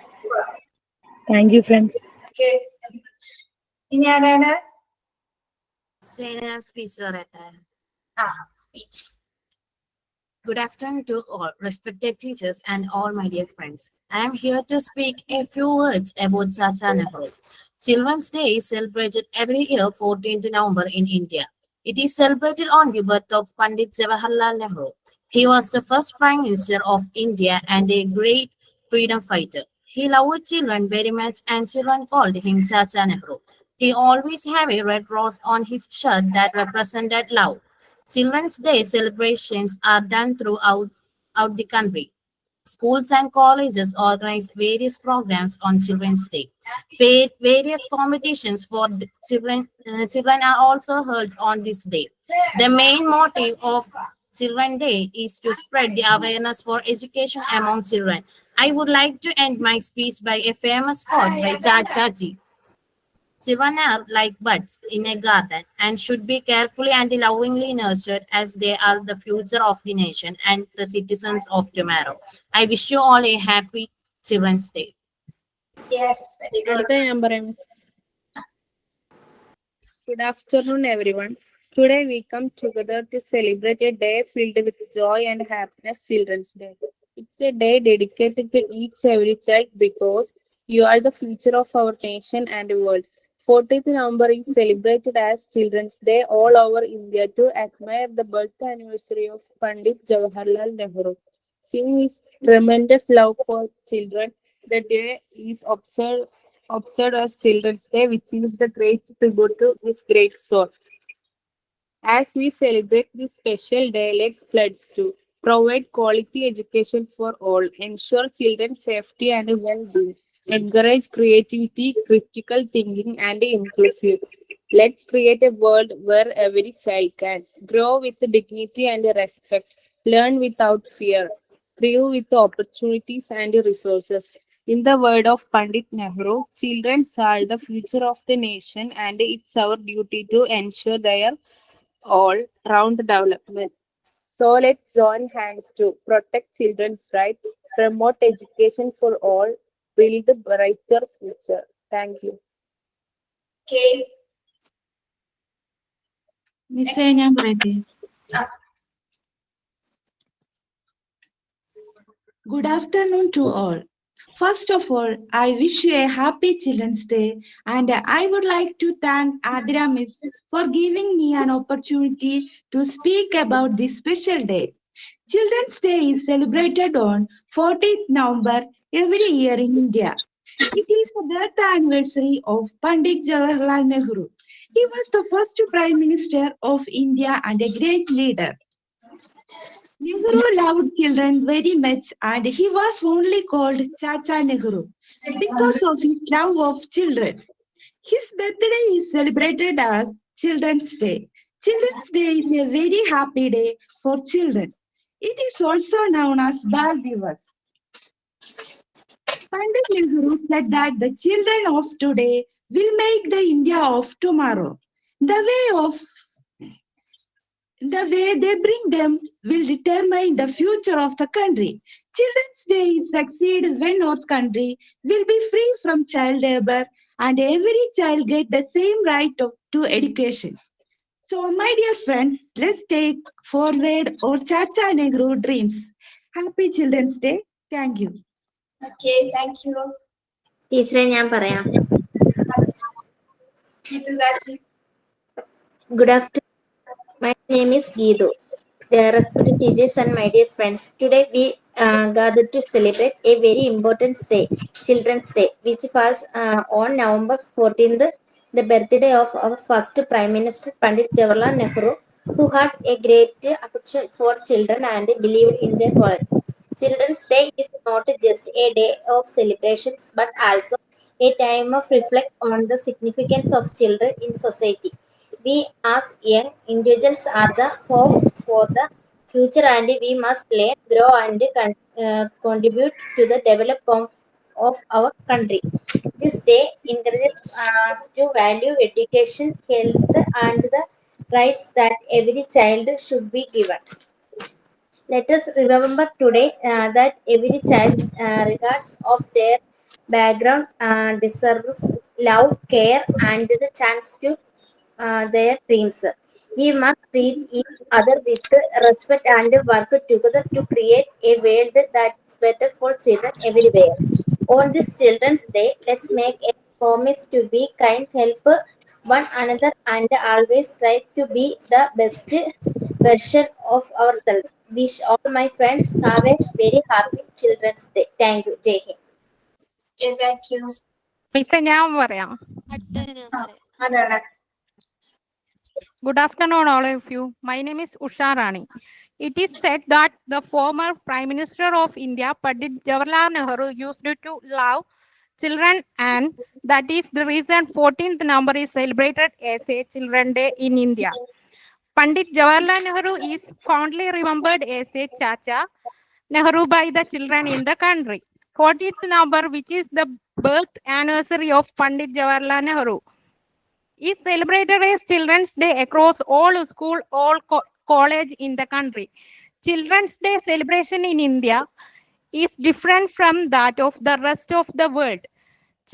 Thank you friends. Okay, ഇനി ആരാണ്? Speech പറയട്ടെ. Speech. Good afternoon to all respected teachers and all my dear friends. I am here to speak a few words about Chacha Nehru. Children's Day is celebrated every year 14th November in India. It is celebrated on the birth of Pandit Jawaharlal Nehru. He was the first Prime Minister of India and a great freedom fighter. He loved children very much and children called him Chacha Nehru. He always had a red rose on his shirt that represented love. Children's Day celebrations are done throughout the country. Schools and colleges organize various programs on Children's Day. Various competitions for the children are also held on this day. The main motive of Children's Day is to spread the awareness for education among children. I would like to end my speech by a famous quote by Chachaji. Children are like buds in a garden and should be carefully and lovingly nurtured, as they are the future of the nation and the citizens of tomorrow. I wish you all a happy Children's Day. Yes, very good. അടുത്ത ഞാൻ പറയാം miss. Good afternoon, everyone. Today we come together to celebrate a day filled with joy and happiness, Children's Day. It's a day dedicated to each every child because you are the future of our nation and world. 14th November is celebrated as Children's Day all over India to admire the birth anniversary of Pandit Jawaharlal Nehru. Seeing his tremendous love for children, the day is observed as Children's Day, which is the great tribute to his great soul. As we celebrate this special day, let's pledge to provide quality education for all, ensure children's safety and well-being, encourage creativity, critical thinking, and inclusive. Let's create a world where every child can grow with dignity and respect, learn without fear, thrive with opportunities and resources. In the word of Pandit Nehru, children are the future of the nation, and it's our duty to ensure their all round development. So let's join hands to protect children's rights, promote education for all, build a brighter future. Thank you. Okay. മിസ്സേ ഞാൻ പറയട്ടെ. Good afternoon to all. First of all, I wish you a happy Children's Day, and I would like to thank Adira Miss for giving me an opportunity to speak about this special day. Children's Day is celebrated on 14th November every year in India. It is the birth anniversary of Pandit Jawaharlal Nehru. He was the first Prime Minister of India and a great leader. Nehru loved children very much, and he was only called Chacha Nehru because of his love of children. His birthday is celebrated as Children's Day. Children's Day is a very happy day for children. It is also known as Bal Divas. Pandit Nehru said that the children of today will make the India of tomorrow. The way they bring them will determine the future of the country. Children's Day is succeed when our country will be free from child labor and every child get the same right to education. So, my dear friends, let's take forward our Chacha Nehru dreams. Happy Children's Day. Thank you. Okay, thank you. ടീച്ചറെ ഞാൻ പറയാം. Gitulaji. Good afternoon. My name is Geedu. Respected teachers and my dear friends, today we gathered to celebrate a very important day, Children's Day, which falls on November 14th, the birthday of our first Prime Minister Pandit Jawaharlal Nehru, who had a great affection for children and believed in their quality. Children's Day is not just a day of celebrations, but also a time of reflect on the significance of children in society. We as young individuals are the hope for the future, and we must learn, grow, and contribute to the development of our country. This day encourages us to value education, health, and the rights that every child should be given. Let us remember today that every child, regardless of their background, deserves love, care, and the chance to their dreams. We must treat each other with respect and work together to create a world that is better for children everywhere. On this Children's Day, let's make a promise to be kind, help one another, and always try to be the best version of ourselves. Wish all my friends have a very happy Children's Day. Thank you. Jai Hind. Okay, thank you. മിസ്സേ ഞാൻ പറയാം. ആരാണ്? Good afternoon, all of you. My name is Usha Rani. It is said that the former Prime Minister of India, Pandit Jawaharlal Nehru, used to love children, and that is the reason 14th November is celebrated as a Children's Day in India. Pandit Jawaharlal Nehru is fondly remembered as a Chacha Nehru by the children in the country. 14th November, which is the birth anniversary of Pandit Jawaharlal Nehru, is celebrated as Children's Day across all school, all college in the country. Children's Day celebration in India is different from that of the rest of the world.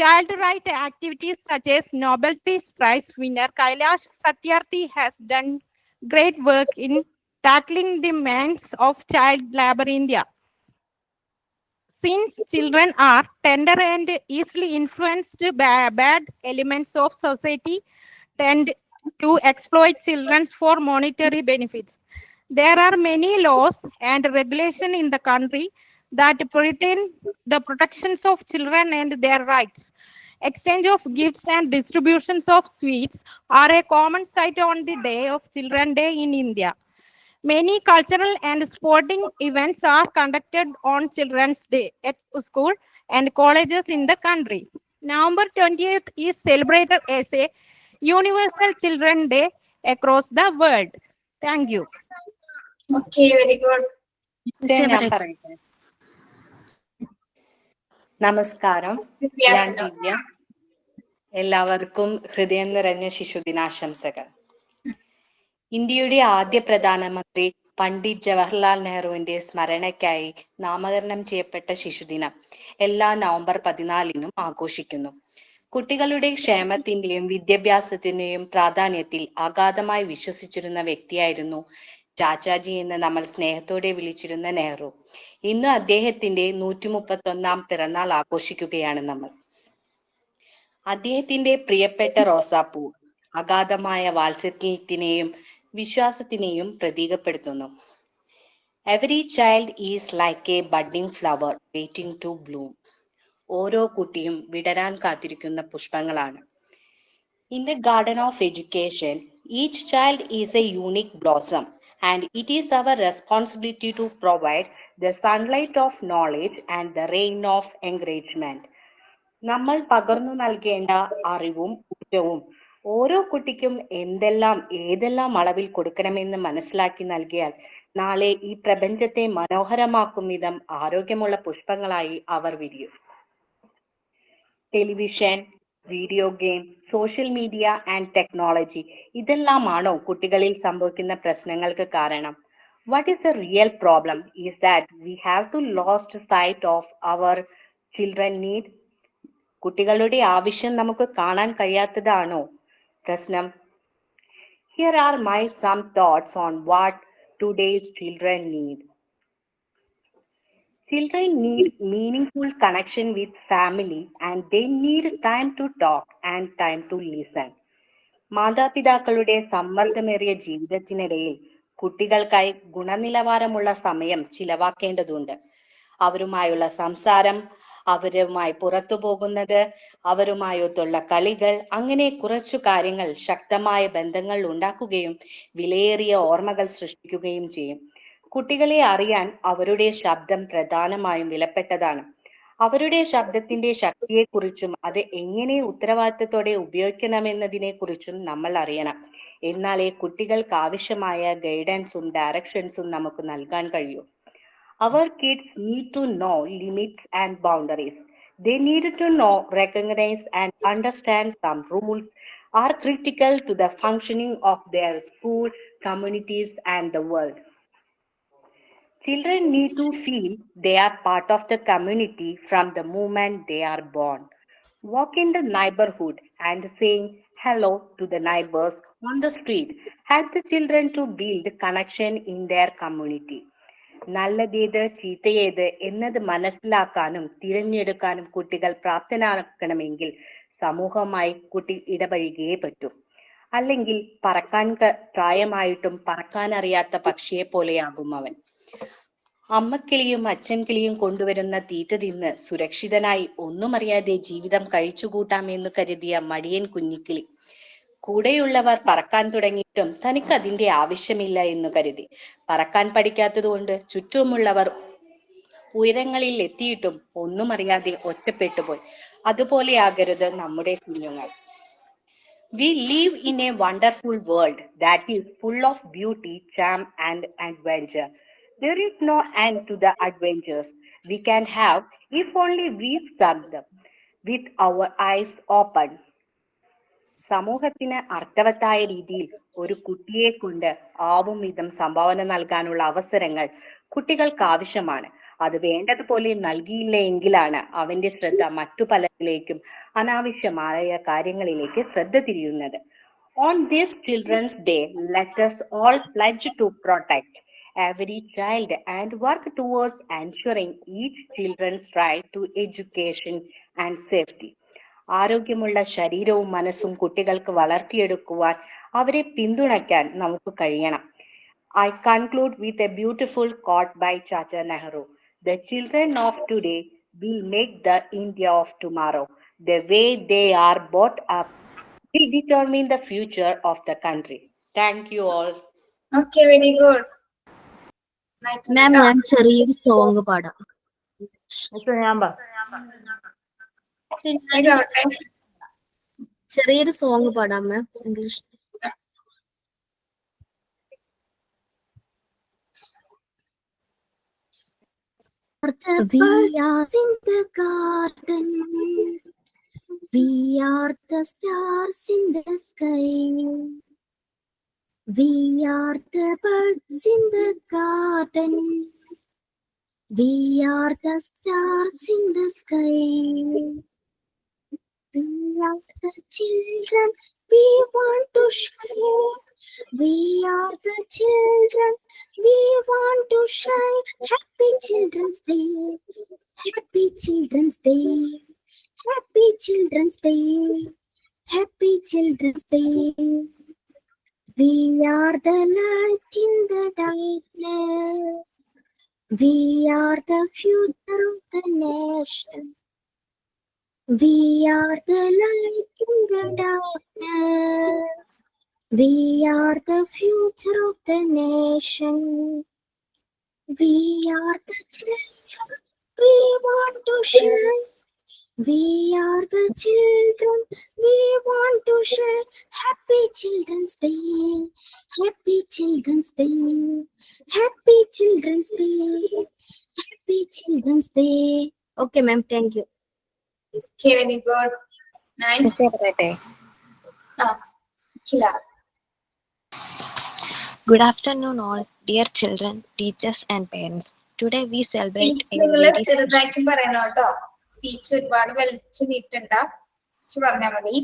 Child right activities such as Nobel Peace Prize winner Kailash Satyarthi has done great work in tackling the menace of child labor in India. Since children are tender and easily influenced by bad elements of society, tend to exploit children for monetary benefits. There are many laws and regulations in the country that pertain the protections of children and their rights. Exchange of gifts and distributions of sweets are a common sight on the day of Children's Day in India. Many cultural and sporting events are conducted on Children's Day at school and colleges in the country. November 20th is celebrated as a Universal Children's Day across the world. Thank you. Okay, very good. ഞാൻ പറയട്ടെ. നമസ്കാരം, ഞാൻ ദിവ്യ. എല്ലാവർക്കും ഹൃദയം നിറഞ്ഞ ശിശുദിനാശംസകൾ. ഇന്ത്യയുടെ ആദ്യ പ്രധാനമന്ത്രി പണ്ഡിറ്റ് ജവഹർലാൽ നെഹ്റുവിന്റെ സ്മരണയ്ക്കായി നാമകരണം ചെയ്യപ്പെട്ട ശിശുദിനം എല്ലാ നവംബർ 14 ആഘോഷിക്കുന്നു. കുട്ടികളുടെ ക്ഷേമത്തിന്റെയും വിദ്യാഭ്യാസത്തിന്റെയും പ്രാധാന്യത്തിൽ അഗാധമായി വിശ്വസിച്ചിരുന്ന വ്യക്തിയായിരുന്നു ചാച്ചാജി എന്ന് നമ്മൾ സ്നേഹത്തോടെ വിളിച്ചിരുന്ന നെഹ്റു. ഇന്ന് അദ്ദേഹത്തിന്റെ 131 പിറന്നാൾ ആഘോഷിക്കുകയാണ് നമ്മൾ. അദ്ദേഹത്തിന്റെ പ്രിയപ്പെട്ട റോസാപ്പൂ അഗാധമായ വാത്സല്യത്തിനെയും വിശ്വാസത്തിനെയും പ്രതീകപ്പെടുത്തുന്നു. Every child is like a budding flower waiting to bloom. ഓരോ കുട്ടിയും വിടരാൻ കാത്തിരിക്കുന്ന പുഷ്പങ്ങളാണ്. In the garden of education each child is a unique blossom and it is our responsibility to provide the sunlight of knowledge and the rain of encouragement. നമ്മൾ പകർന്നു നൽകേണ്ട അറിവും ഊർജവും ഓരോ കുട്ടിക്കും ഏതെല്ലാം അളവിൽ കൊടുക്കണമെന്ന് മനസ്സിലാക്കി നൽകിയാൽ നാളെ ഈ പ്രപഞ്ചത്തെ മനോഹരമാക്കും വിധം ആരോഗ്യമുള്ള പുഷ്പങ്ങളായി അവർ വിരിയും. Television, video game, social media and technology ഇതെല്ലാമാണോ കുട്ടികളിൽ സംഭവിക്കുന്ന പ്രശ്നങ്ങൾക്ക് കാരണം? What is the real problem is that we have to lost sight of our children need. കുട്ടികളുടെ ആവശ്യം നമുക്ക് കാണാൻ കഴിയാത്തതാണോ പ്രശ്നം? Here are my some thoughts on what today's children need. Children need meaningful connection with family and they need time to talk and time to listen. മാതാപിതാക്കളുടെ സമ്മർദ്ദമേറിയ ജീവിതത്തിനിടയിൽ കുട്ടികൾക്കായി ഗുണനിലവാരമുള്ള സമയം ചിലവാക്കേണ്ടതുണ്ട്. അവരുമായുള്ള സംസാരം, അവരുമായി പുറത്തു പോകുന്നത്, അവരുമായൊത്തുള്ള കളികൾ, അങ്ങനെ കുറച്ചു കാര്യങ്ങൾ ശക്തമായ ബന്ധങ്ങൾ ഉണ്ടാക്കുകയും വിലയേറിയ ഓർമ്മകൾ സൃഷ്ടിക്കുകയും ചെയ്യും. കുട്ടികളെ അറിയാൻ അവരുടെ ശബ്ദം പ്രധാനമായും വിലപ്പെട്ടതാണ്. അവരുടെ ശബ്ദത്തിന്റെ ശക്തിയെക്കുറിച്ചും അത് എങ്ങനെ ഉത്തരവാദിത്തത്തോടെ ഉപയോഗിക്കണമെന്നതിനെ കുറിച്ചും നമ്മൾ അറിയണം. എന്നാലേ കുട്ടികൾക്ക് ആവശ്യമായ ഗൈഡൻസും ഡയറക്ഷൻസും നമുക്ക് നൽകാൻ കഴിയൂ. Our kids need to know limits and boundaries. They need to know, recognize and understand some rules are critical to the functioning of their school, communities and the world. Children need to feel they are part of the community from the moment they are born. Walk in the neighborhood and saying hello to the neighbors on the street help the children to build connection in their community. നല്ലതേത് ചീത്തയേത് എന്നത് മനസ്സിലാക്കാനും തിരഞ്ഞെടുക്കാനും കുട്ടികൾ പ്രാപ്തനാക്കണമെങ്കിൽ സമൂഹമായി കുട്ടി ഇടപഴകിയേ പറ്റൂ. അല്ലെങ്കിൽ പറക്കാൻ പ്രായമായിട്ടും പറക്കാൻ അറിയാത്ത പക്ഷിയെ പോലെയാകും അവൻ. അമ്മക്കിളിയും അച്ഛൻ കിളിയും കൊണ്ടുവരുന്ന തീറ്റ തിന്ന് സുരക്ഷിതനായി ഒന്നും അറിയാതെ ജീവിതം കഴിച്ചുകൂട്ടാമെന്ന് കരുതിയ മടിയൻ കുഞ്ഞിക്കിളി കൂടെയുള്ളവർ പറക്കാൻ തുടങ്ങിയിട്ടും തനിക്ക് അതിന്റെ ആവശ്യമില്ല എന്ന് കരുതി പറക്കാൻ പഠിക്കാത്തതുകൊണ്ട് ചുറ്റുമുള്ളവർ ഉയരങ്ങളിൽ എത്തിയിട്ടും ഒന്നും അറിയാതെ ഒറ്റപ്പെട്ടുപോയി. അതുപോലെയാകരുത് നമ്മുടെ കുഞ്ഞുങ്ങൾ. We live in a wonderful world that is full of beauty, charm and adventure. There is no end to the adventures we can have if only we start them with our eyes open. സമൂഹത്തിന് അർത്ഥവത്തായ രീതിയിൽ ഒരു കുട്ടിയെ കൊണ്ട് ആവും വിധം സംഭാവന നൽകാനുള്ള അവസരങ്ങൾ കുട്ടികൾക്ക് ആവശ്യമാണ്. അത് വേണ്ടതുപോലെ നൽകിയില്ല എങ്കിലാണ് അവന്റെ ശ്രദ്ധ മറ്റു പലരിലേക്കും അനാവശ്യമായ കാര്യങ്ങളിലേക്ക് ശ്രദ്ധ തിരിയുന്നത്. On this Children's Day, let us all pledge to protect every child and work towards ensuring each children's right to education and safety. ആരോഗ്യമുള്ള ശരീരവും മനസ്സും കുട്ടികൾക്ക് വളർത്തിയെടുക്കുവാൻ അവരെ പിന്തുണയ്ക്കാൻ നമുക്ക് കഴിയണം. I conclude with a beautiful quote by Chacha Nehru. The children of today will make the India of tomorrow. The way they are brought up will determine the future of the country. Thank you all. Okay, very good. മാം ഞാൻ ചെറിയൊരു song പാടാം. ചെറിയൊരു song പാടാം മാം English. We are in the garden. We are the stars in the sky. We are the birds in the garden. We are the stars in the sky. We are the children. We want to shine. We are the children. We want to shine. Happy Children's Day. Happy Children's Day. Happy Children's Day. Happy Children's Day. We are the light in the darkness. We are the future of the nation. We are the light in the darkness. We are the future of the nation. We are the children. We want to shine. We are the children. We want to shine. Happy Children's Day. Happy Children's Day. Happy Children's Day. Happy Children's Day. Okay, ma'am. Thank you. Okay, very good. Nice. Kila. Good afternoon, all dear children, teachers, and parents. Today we celebrate Speech a നിങ്ങള് very ചെറുതാക്കി പറയണം കേട്ടോ. Speech ഒരുപാട് വലിച്ചു നീട്ടണ്ട. പറഞ്ഞാൽ മതി.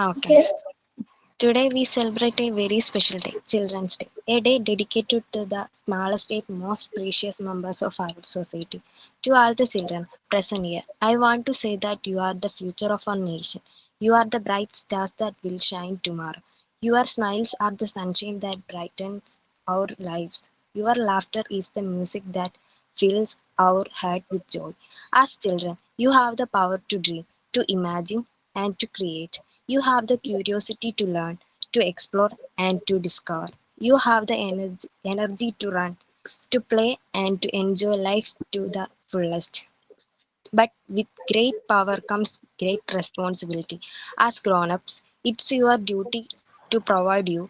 Okay. Today we celebrate a very special day, Children's Day, a day dedicated to the smallest and most precious members of our society. To all the children present here, I want to say that you are the future of our nation. You are the bright stars that will shine tomorrow. Your smiles are the sunshine that brightens our lives. Your laughter is the music that fills our heart with joy. As children, you have the power to dream, to imagine, and to create. You have the curiosity to learn, to explore, and to discover. You have the energy to run, to play, and to enjoy life to the fullest. But with great power comes great responsibility. As grown ups, it's your duty to provide you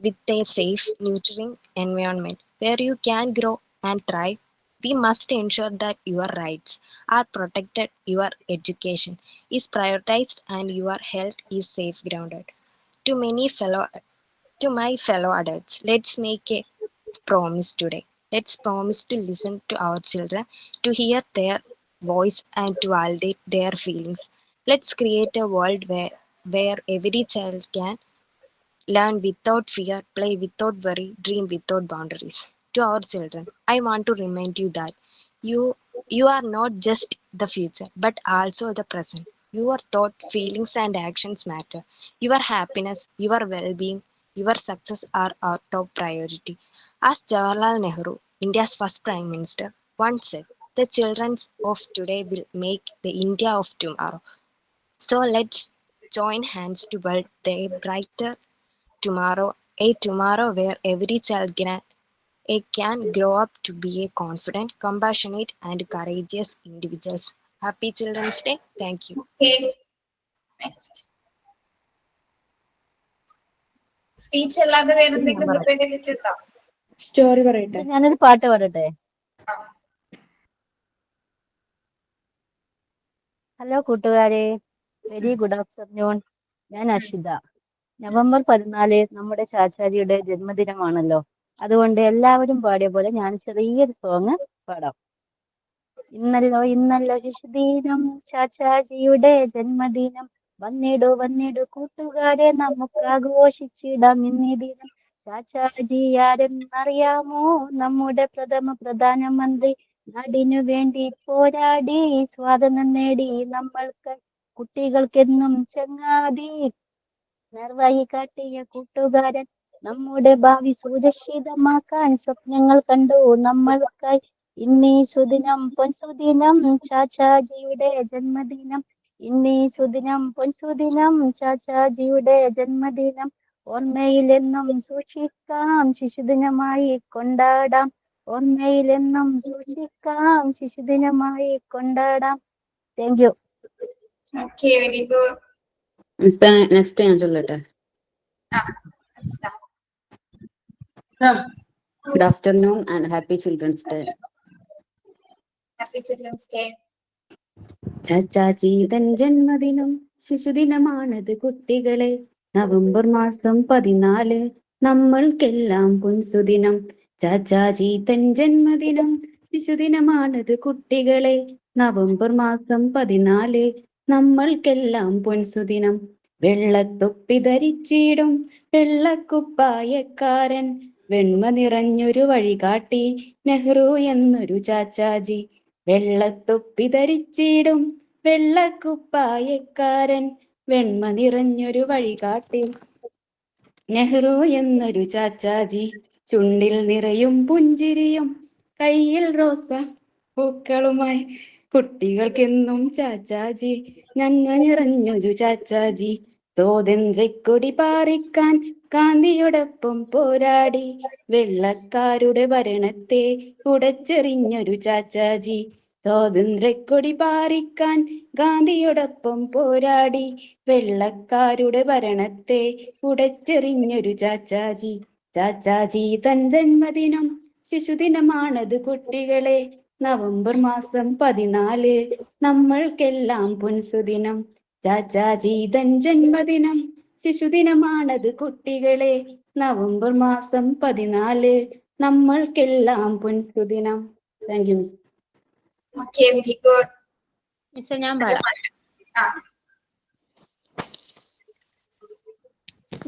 with a safe, nurturing environment where you can grow and thrive. We must ensure that your rights are protected, your education is prioritized, and your health is safeguarded. To my fellow adults, let's make a promise today. Let's promise to listen to our children, to hear their voice, and to validate their feelings. Let's create a world where every child can learn without fear, play without worry, dream without boundaries. To our children, I want to remind you that you are not just the future, but also the present. Your thought, feelings, and actions matter. Your happiness, your well-being, your success are our top priority. As Jawaharlal Nehru, India's first Prime Minister, once said, the children of today will make the India of tomorrow. So let's join hands to build a brighter tomorrow, a tomorrow where every child can grow up to be a confident, compassionate, and courageous individuals. Happy Children's Day. Thank you. Okay. Next. Speech അല്ലാതെ വേറെ എന്തെങ്കിലും prepare ചെയ്തിട്ടുണ്ടോ? Story പറയട്ടെ. ഞാനൊരു പാട്ട് പാടട്ടെ. Hello കൂട്ടുകാരെ, very good afternoon. ഞാൻ അഷിത. നവംബർ 14 നമ്മുടെ ചാച്ചാജിയുടെ ജന്മദിനമാണല്ലോ. അതുകൊണ്ട് എല്ലാവരും പാടിയ പോലെ ഞാൻ ചെറിയൊരു സോങ് പാടാം. ഇന്നല്ലോ ശിശുദിനം, ചാച്ചാജിയുടെ ജന്മദിനം. വന്നിടൂ കൂട്ടുകാരെ, നമുക്ക് ആഘോഷിച്ചിടാം ഇന്നീ ദിനം. ചാച്ചാജി ആരെന്നറിയാമോ? നമ്മുടെ പ്രധാനമന്ത്രി. നാടിനു വേണ്ടി പോരാടി സ്വാതന്ത്ര്യം നേടി നമ്മൾക്ക് കുട്ടികൾക്കെന്നും ചങ്ങാതി. നേർവഴി കാട്ടിയ കൂട്ടുകാരൻ, നമ്മുടെ ഭാവി സുരക്ഷിതമാക്കാൻ സ്വപ്നങ്ങൾ കണ്ടു നമ്മൾക്കായി. ഇന്നീ സുദിനം പൊൻസുദിനം, ചാച്ചാജിയുടെ ജന്മദിനം. ഇന്നീ സുദിനം പൊൻസുദിനം ചാച്ചാജിയുടെ ജന്മദിനം ഓർമ്മയിലെന്നും സൂക്ഷിക്കാം ശിശുദിനമായി കൊണ്ടാടാം. ഓർമ്മയിലെന്നും സൂക്ഷിക്കാം ശിശുദിനമായി കൊണ്ടാടാം. Thank you. Okay, very good. Next ഞാൻ ചൊല്ലട്ടെ. Good afternoon and happy children's day. Happy children's day. Chachaji തൻ ജന്മദിനം ശിശുദിനമാണത് കുട്ടികളെ. നവംബർ മാസം 14 നമ്മൾക്കെല്ലാം പൊൻസുദിനം. ചാച്ചാജി തൻ ജന്മദിനം ശിശുദിനമാണത് കുട്ടികളെ. നവംബർ മാസം 14 നമ്മൾക്കെല്ലാം പൊൻസുദിനം. വെള്ളത്തൊപ്പി ധരിച്ചിടും വെള്ളക്കുപ്പായക്കാരൻ, വെണ്മ നിറഞ്ഞൊരു വഴികാട്ടി നെഹ്റു എന്നൊരു ചാച്ചാജി. വെള്ളത്തൊപ്പി ധരിച്ചിടും വെള്ളക്കുപ്പായക്കാരൻ, വെണ്മ നിറഞ്ഞൊരു വഴികാട്ടി നെഹ്റു എന്നൊരു ചാച്ചാജി. ചുണ്ടിൽ നിറയും പുഞ്ചിരിയും കയ്യിൽ റോസ പൂക്കളുമായി കുട്ടികൾക്കെന്നും ചാച്ചാജി. നന്മ നിറഞ്ഞൊരു ചാച്ചാജി. സ്വാതന്ത്ര്യക്കൊടി പാറിക്കാൻ ഗാന്ധിയോടൊപ്പം പോരാടി വെള്ളക്കാരുടെ ഭരണത്തെ ഉടച്ചെറിഞ്ഞൊരു ചാച്ചാജി. സ്വാതന്ത്ര്യക്കൊടി പാറിക്കാൻ ഗാന്ധിയോടൊപ്പം പോരാടി വെള്ളക്കാരുടെ ഭരണത്തെ ഉടച്ചെറിഞ്ഞൊരു ചാച്ചാജി. ചാച്ചാജി തൻ ജന്മദിനം ശിശുദിനമാണത് കുട്ടികളെ. നവംബർ മാസം 14 നമ്മൾക്കെല്ലാം പൊൻസുദിനം. ചാച്ചാജി തൻ ജന്മദിനം ശിശുദിനമാണത് കുട്ടികളെ. നവംബർ മാസം 14 നമ്മൾക്കെല്ലാം പൊൻസുദിനം. Thank you miss. Okay, very good. Miss ഞാൻ പാടാം.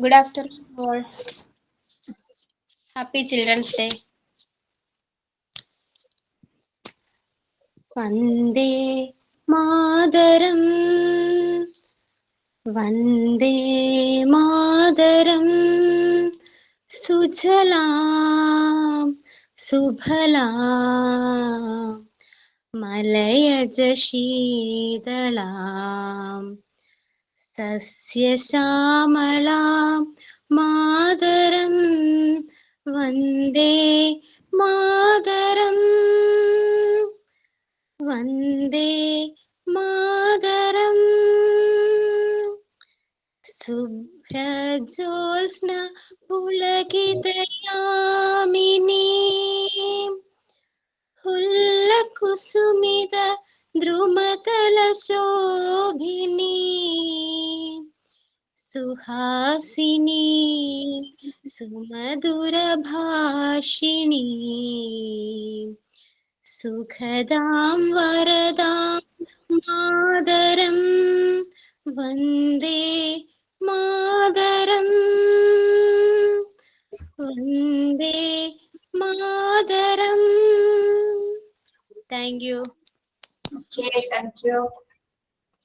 Good afternoon all. Happy children's day. വന്ദേ മാതരം വന്ദേ മാതരം സുജലാം സുഫലാം മലയജ ശീതളാം സസ്യശ്യാമളാം മാതരം വന്ദേ മാതരം വന്ദേ മാതരം. ശുഭ്രജോത്സ്ന പുളകിതയാമിനീ ഹുല്ലകുസുമിത ദ്രുമതലശോഭിനീ സുഹാസിനീ സുമധുരഭാഷിണീ സുഖദാം വരദാം മാതരം വന്ദേ മാതരം വന്ദേ മാതരം. Thank you. Okay, thank you.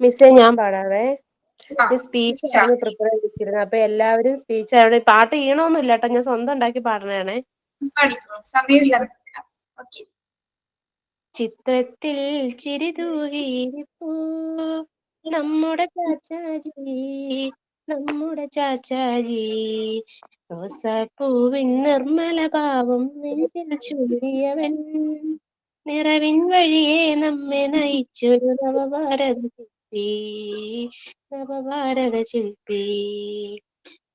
മിസ്സേ ഞാൻ പാടാവേ. സ്പീച്ച് ആണ് പ്രിപ്പയർ ചെയ്തിരുന്നത്. അപ്പൊ എല്ലാവരും സ്പീച്ച് ആണ്. പാട്ട് ചെയ്യണമെന്നില്ല കേട്ടോ, ഞാൻ സ്വന്തം ഉണ്ടാക്കി പാടണേ. സമയമില്ല. ഓക്കെ. ചിത്രത്തിൽ ചിരിതൂകിയിരിപ്പൂ നമ്മുടെ ചാച്ചാജി, നമ്മുടെ ചാച്ചാജി. റോസാപ്പൂവിൻ നിർമ്മല ഭാവം നെഞ്ചിൽ ചൂടിയവൻ, നിറവിൻ വഴിയെ നമ്മെ നയിച്ചൊരു നവഭാരത ശില്പി, നവഭാരത ശില്പി.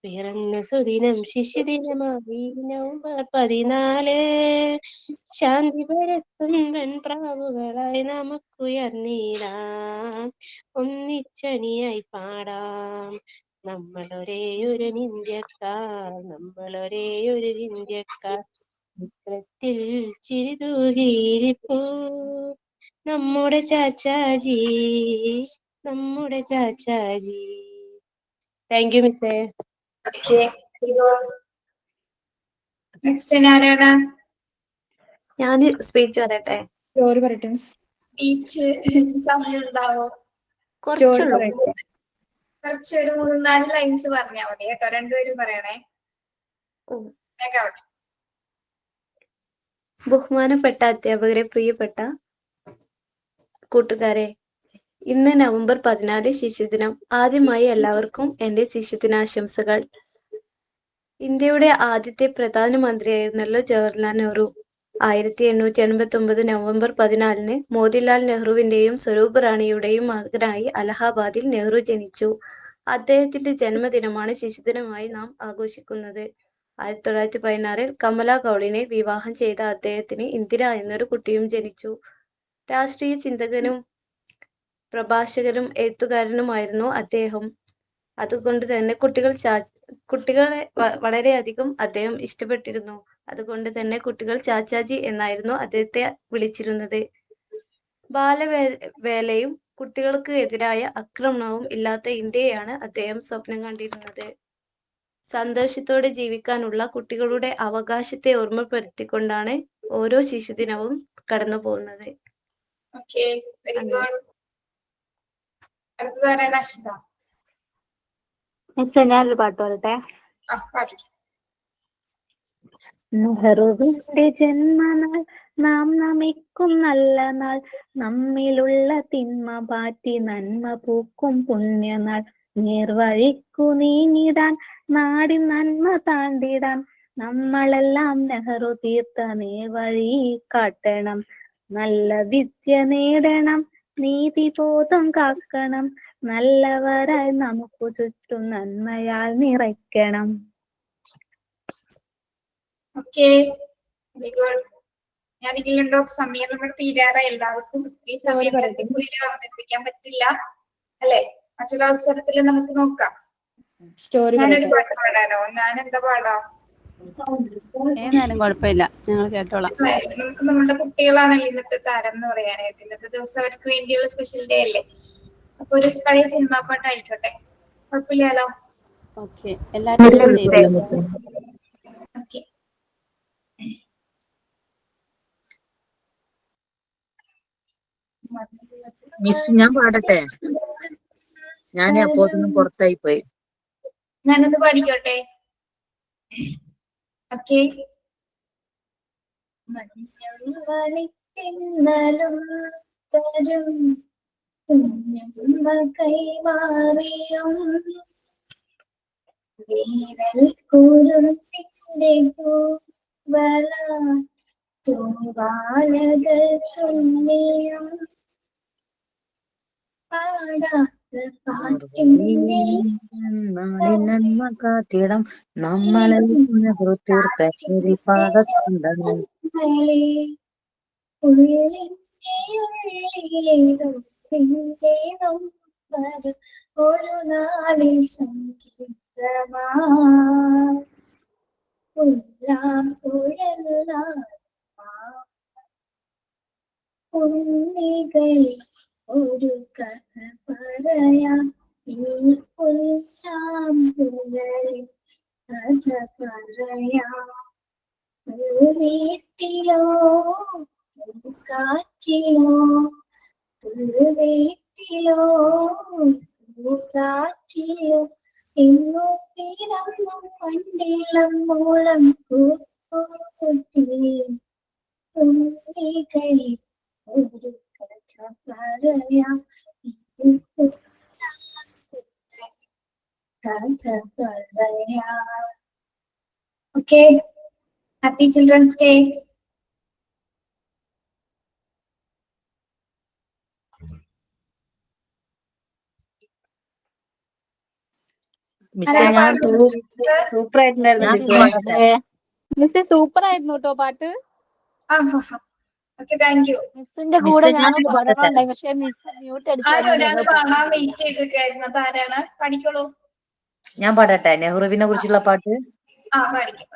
പിറന്ന സുദിനം ശിശുദിനമായി നവംബർ 14 ശാന്തി പരത്തും വെൺപ്രാവുകളായി നമുക്കുയർന്നീടാം, ഒന്നിച്ചണിയായി പാടാം. നമ്മളൊരേ ഒരു ഇന്ത്യക്കാർ, നമ്മളൊരേ ഒരു ഇന്ത്യക്കാർ. ചിത്രത്തിൽ ചിരിതൂകിയിരിപ്പൂ നമ്മുടെ ചാച്ചാജി, നമ്മുടെ ചാച്ചാജി. താങ്ക് യു മിസ്സേ. ഓക്കെ, നെക്സ്റ്റ് ആരാണ്? ഞാൻ സ്പീച്ച് പറയട്ടെ. സ്റ്റോറി പറയട്ടെ. സ്പീച്ച് സമയം ഉണ്ടാവോ? കുറച്ചുള്ളൂ. കുറച്ചൊരു 3-4 ലൈൻസ് പറഞ്ഞാൽ മതി കേട്ടോ. രണ്ടുപേരും പറയണേ. ബഹുമാനപ്പെട്ട അധ്യാപകരെ, പ്രിയപ്പെട്ട കൂട്ടുകാരെ, ഇന്ന് നവംബർ 14 ശിശുദിനം. ആദ്യമായി എല്ലാവർക്കും എൻ്റെ ശിശുദിനാശംസകൾ. ഇന്ത്യയുടെ ആദ്യത്തെ പ്രധാനമന്ത്രിയായിരുന്നല്ലോ ജവഹർലാൽ നെഹ്റു. 1889 നവംബർ 14 മോത്തിലാൽ നെഹ്റുവിന്റെയും സ്വരൂപ് റാണിയുടെയും മകനായി അലഹാബാദിൽ നെഹ്റു ജനിച്ചു. അദ്ദേഹത്തിന്റെ ജന്മദിനമാണ് ശിശുദിനമായി നാം ആഘോഷിക്കുന്നത്. 1916 കമല കൗളിനെ വിവാഹം ചെയ്ത അദ്ദേഹത്തിന് ഇന്ദിര എന്നൊരു കുട്ടിയും ജനിച്ചു. രാഷ്ട്രീയ ചിന്തകനും പ്രഭാഷകനും എഴുത്തുകാരനുമായിരുന്നു അദ്ദേഹം. അതുകൊണ്ട് തന്നെ കുട്ടികളെ വളരെയധികം അദ്ദേഹം ഇഷ്ടപ്പെട്ടിരുന്നു. അതുകൊണ്ട് തന്നെ കുട്ടികൾ ചാച്ചാജി എന്നായിരുന്നു അദ്ദേഹത്തെ വിളിച്ചിരുന്നത്. ബാലവേലയും കുട്ടികൾക്ക് എതിരായ ആക്രമണവും ഇല്ലാത്ത ഇന്ത്യയാണ് അദ്ദേഹം സ്വപ്നം കണ്ടിരുന്നത്. സന്തോഷത്തോടെ ജീവിക്കാനുള്ള കുട്ടികളുടെ അവകാശത്തെ ഓർമ്മപ്പെടുത്തിക്കൊണ്ടാണ് ഓരോ ശിശുദിനവും കടന്നു പോകുന്നത്. Very good. അടുത്തതാരാണ്? അശ്ത. മിസ് ഞാനൊരു പാട്ട് പാടട്ടെ. പാടിക്കും. നെഹ്റുവിന്റെ ജന്മനാൾ നാം നമിക്കും നല്ല നാൾ, നമ്മിലുള്ള തിന്മ പാറ്റി നന്മ പൂക്കും പുണ്യനാൾ. നേർവഴിക്കു നീങ്ങിടാൻ നാടിൻ നന്മ താണ്ടിടാൻ, നമ്മളെല്ലാം നെഹ്റു തീർത്ത നേർവഴി കാട്ടണം. നല്ല വിദ്യ നേടണം, നീതിബോധം കാക്കണം, നല്ലവരായി നമുക്ക് ചുറ്റും നന്മയാൽ നിറയ്ക്കണം. Very good. ഞാനിതിലുണ്ടോ? സമയം നമ്മൾ തീരാറായി. എല്ലാവർക്കും ഈ സമയത്തിനുള്ളിൽ അവതരിപ്പിക്കാൻ പറ്റില്ല അല്ലെ? മറ്റൊരവസരത്തിൽ നമുക്ക് നോക്കാം. ഞാനൊരു പാട്ട് പാടാനോ? ഞാൻ എന്താ പാടാം? ഏതായാലും കുഴപ്പമില്ല, ഞങ്ങൾ കേട്ടോളാം. നമുക്ക് നമ്മുടെ കുട്ടികളാണല്ലോ ഇന്നത്തെ താരം എന്ന് പറയാനായിട്ട്. ഇന്നത്തെ ദിവസം അവർക്ക് വേണ്ടിയുള്ള സ്പെഷ്യൽ ഡേ അല്ലേ. അപ്പൊ ഒരു പഴയ സിനിമാ പാട്ടായിക്കോട്ടെ, കുഴപ്പമില്ലല്ലോ. ഓക്കെ, എല്ലാവരും ഓക്കെ. മിസ് ഞാൻ പാടട്ടെ? ഞാൻ അപ്പോഴൊന്നും പുറത്തായി പോയി. ഞാനൊന്ന് പാടിക്കോട്ടെ? ഓക്കെ. മഞ്ഞളും തരും കുഞ്ഞമ്മ കൈമാറിയും വീരൽ കുരുത്തിന്റെ പൂവല തൂവാലകൾ തുന്നിയും പാടാത്ത പാട്ടിന്റെ നന്മ കാത്തിടം നമ്മളെ തീർത്ത പാദത്തുണ്ടണം. ഒരു നാളിൽ സംഗീതമാണികൾ ഒരു കഥ പറയാം. ഈ പുല്ലാമ്പുകളിൽ കഥ പറയാം. ഒരു വീട്ടിലോ ഒരു കാറ്റിലോ, ഒരു വീട്ടിലോ ഒരു കാറ്റിലോ, എങ്ങോ പിറന്നു പണ്ടിളം മൂളം കൂട്ടി ഉണ്ണികളിൽ ഒരു കഥ പറയാം. കഥ പറയാം. Okay, happy children's day. Super ആയിട്ടുണ്ടായിരുന്നു. മിസ് സൂപ്പർ ആയിരുന്നു കേട്ടോ പാട്ട്. Thank you. മിസ്സിന്റെ കൂടെ ഞാൻ പാടണുണ്ടായി, പക്ഷെ മിസ് മ്യൂട്ട് ഒരാൾ കാണാൻ വെയിറ്റ് ചെയ്തിരിക്കുന്നത്. ആരാണ്? പഠിക്കോളൂ. ഞാൻ പാടട്ടെ നെഹ്റുവിനെ കുറിച്ചുള്ള പാട്ട്? പാടിക്കും.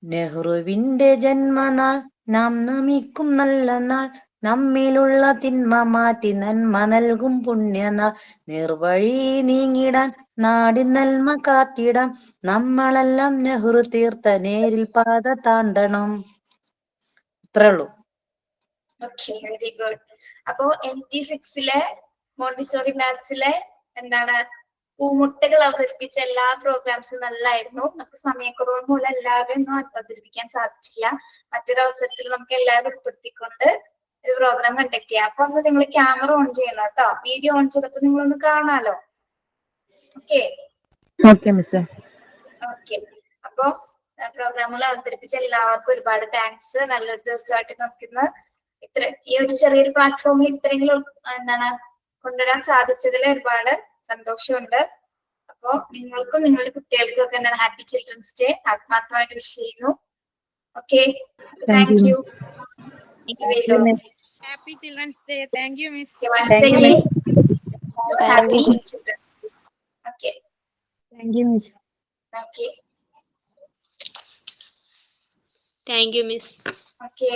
നെഹ്റുവിന്റെ ജന്മനാൾ നാം നമിക്കും നല്ല നാൾ, നമ്മിലുള്ള തിന്മ മാറ്റി നന്മ നൽകും പുണ്യനാൾ. നിർവഴി നീങ്ങിടാൻ നാടിൻ നന്മ കാത്തിടാം, നമ്മളെല്ലാം നെഹ്റു തീർത്ത നേരിൽ പാത താണ്ടണം. ഇത്രേ ഉള്ളൂ. Very good. അപ്പോ MT6 മോണ്ടിസോറി മാത്സിലെ എന്താണ് പൂമുട്ടകൾ അവതരിപ്പിച്ച എല്ലാ പ്രോഗ്രാംസും നല്ലായിരുന്നു. നമുക്ക് സമയക്കുറവ് മൂലം എല്ലാവരും ഒന്നും അവതരിപ്പിക്കാൻ സാധിച്ചില്ല. മറ്റൊരു അവസരത്തിൽ നമുക്ക് എല്ലാവരും ഉൾപ്പെടുത്തിക്കൊണ്ട് ഇത് പ്രോഗ്രാം കണ്ടക്ട് ചെയ്യാം. അപ്പൊ ഒന്ന് നിങ്ങൾ ക്യാമറ ഓൺ ചെയ്യണം കേട്ടോ. വീഡിയോ ഓൺ ചെയ്തിട്ട് നിങ്ങളൊന്ന് കാണാലോ. Okay okay miss. ഓക്കെ. അപ്പൊ പ്രോഗ്രാമുകൾ അവതരിപ്പിച്ച എല്ലാവർക്കും ഒരുപാട് താങ്ക്സ്. നല്ലൊരു ദിവസമായിട്ട് നമുക്കിന്ന് ഈ ഒരു ചെറിയൊരു പ്ലാറ്റ്ഫോമിൽ ഇത്രയെങ്കിലും കൊണ്ടുവരാൻ സാധിച്ചതിൽ ഒരുപാട് സന്തോഷമുണ്ട്. അപ്പോ നിങ്ങൾക്കും നിങ്ങളുടെ കുട്ടികൾക്കും ഒക്കെ ഹാപ്പി ചിൽഡ്രൻസ് ഡേ ആത്മാർത്ഥമായിട്ട് വിഷ് ചെയ്യുന്നു. Okay, thank U. Happy Children's Day. Thank you, Miss. Happy children. Okay. Thank you, Miss. Okay. Thank you, Miss. Okay.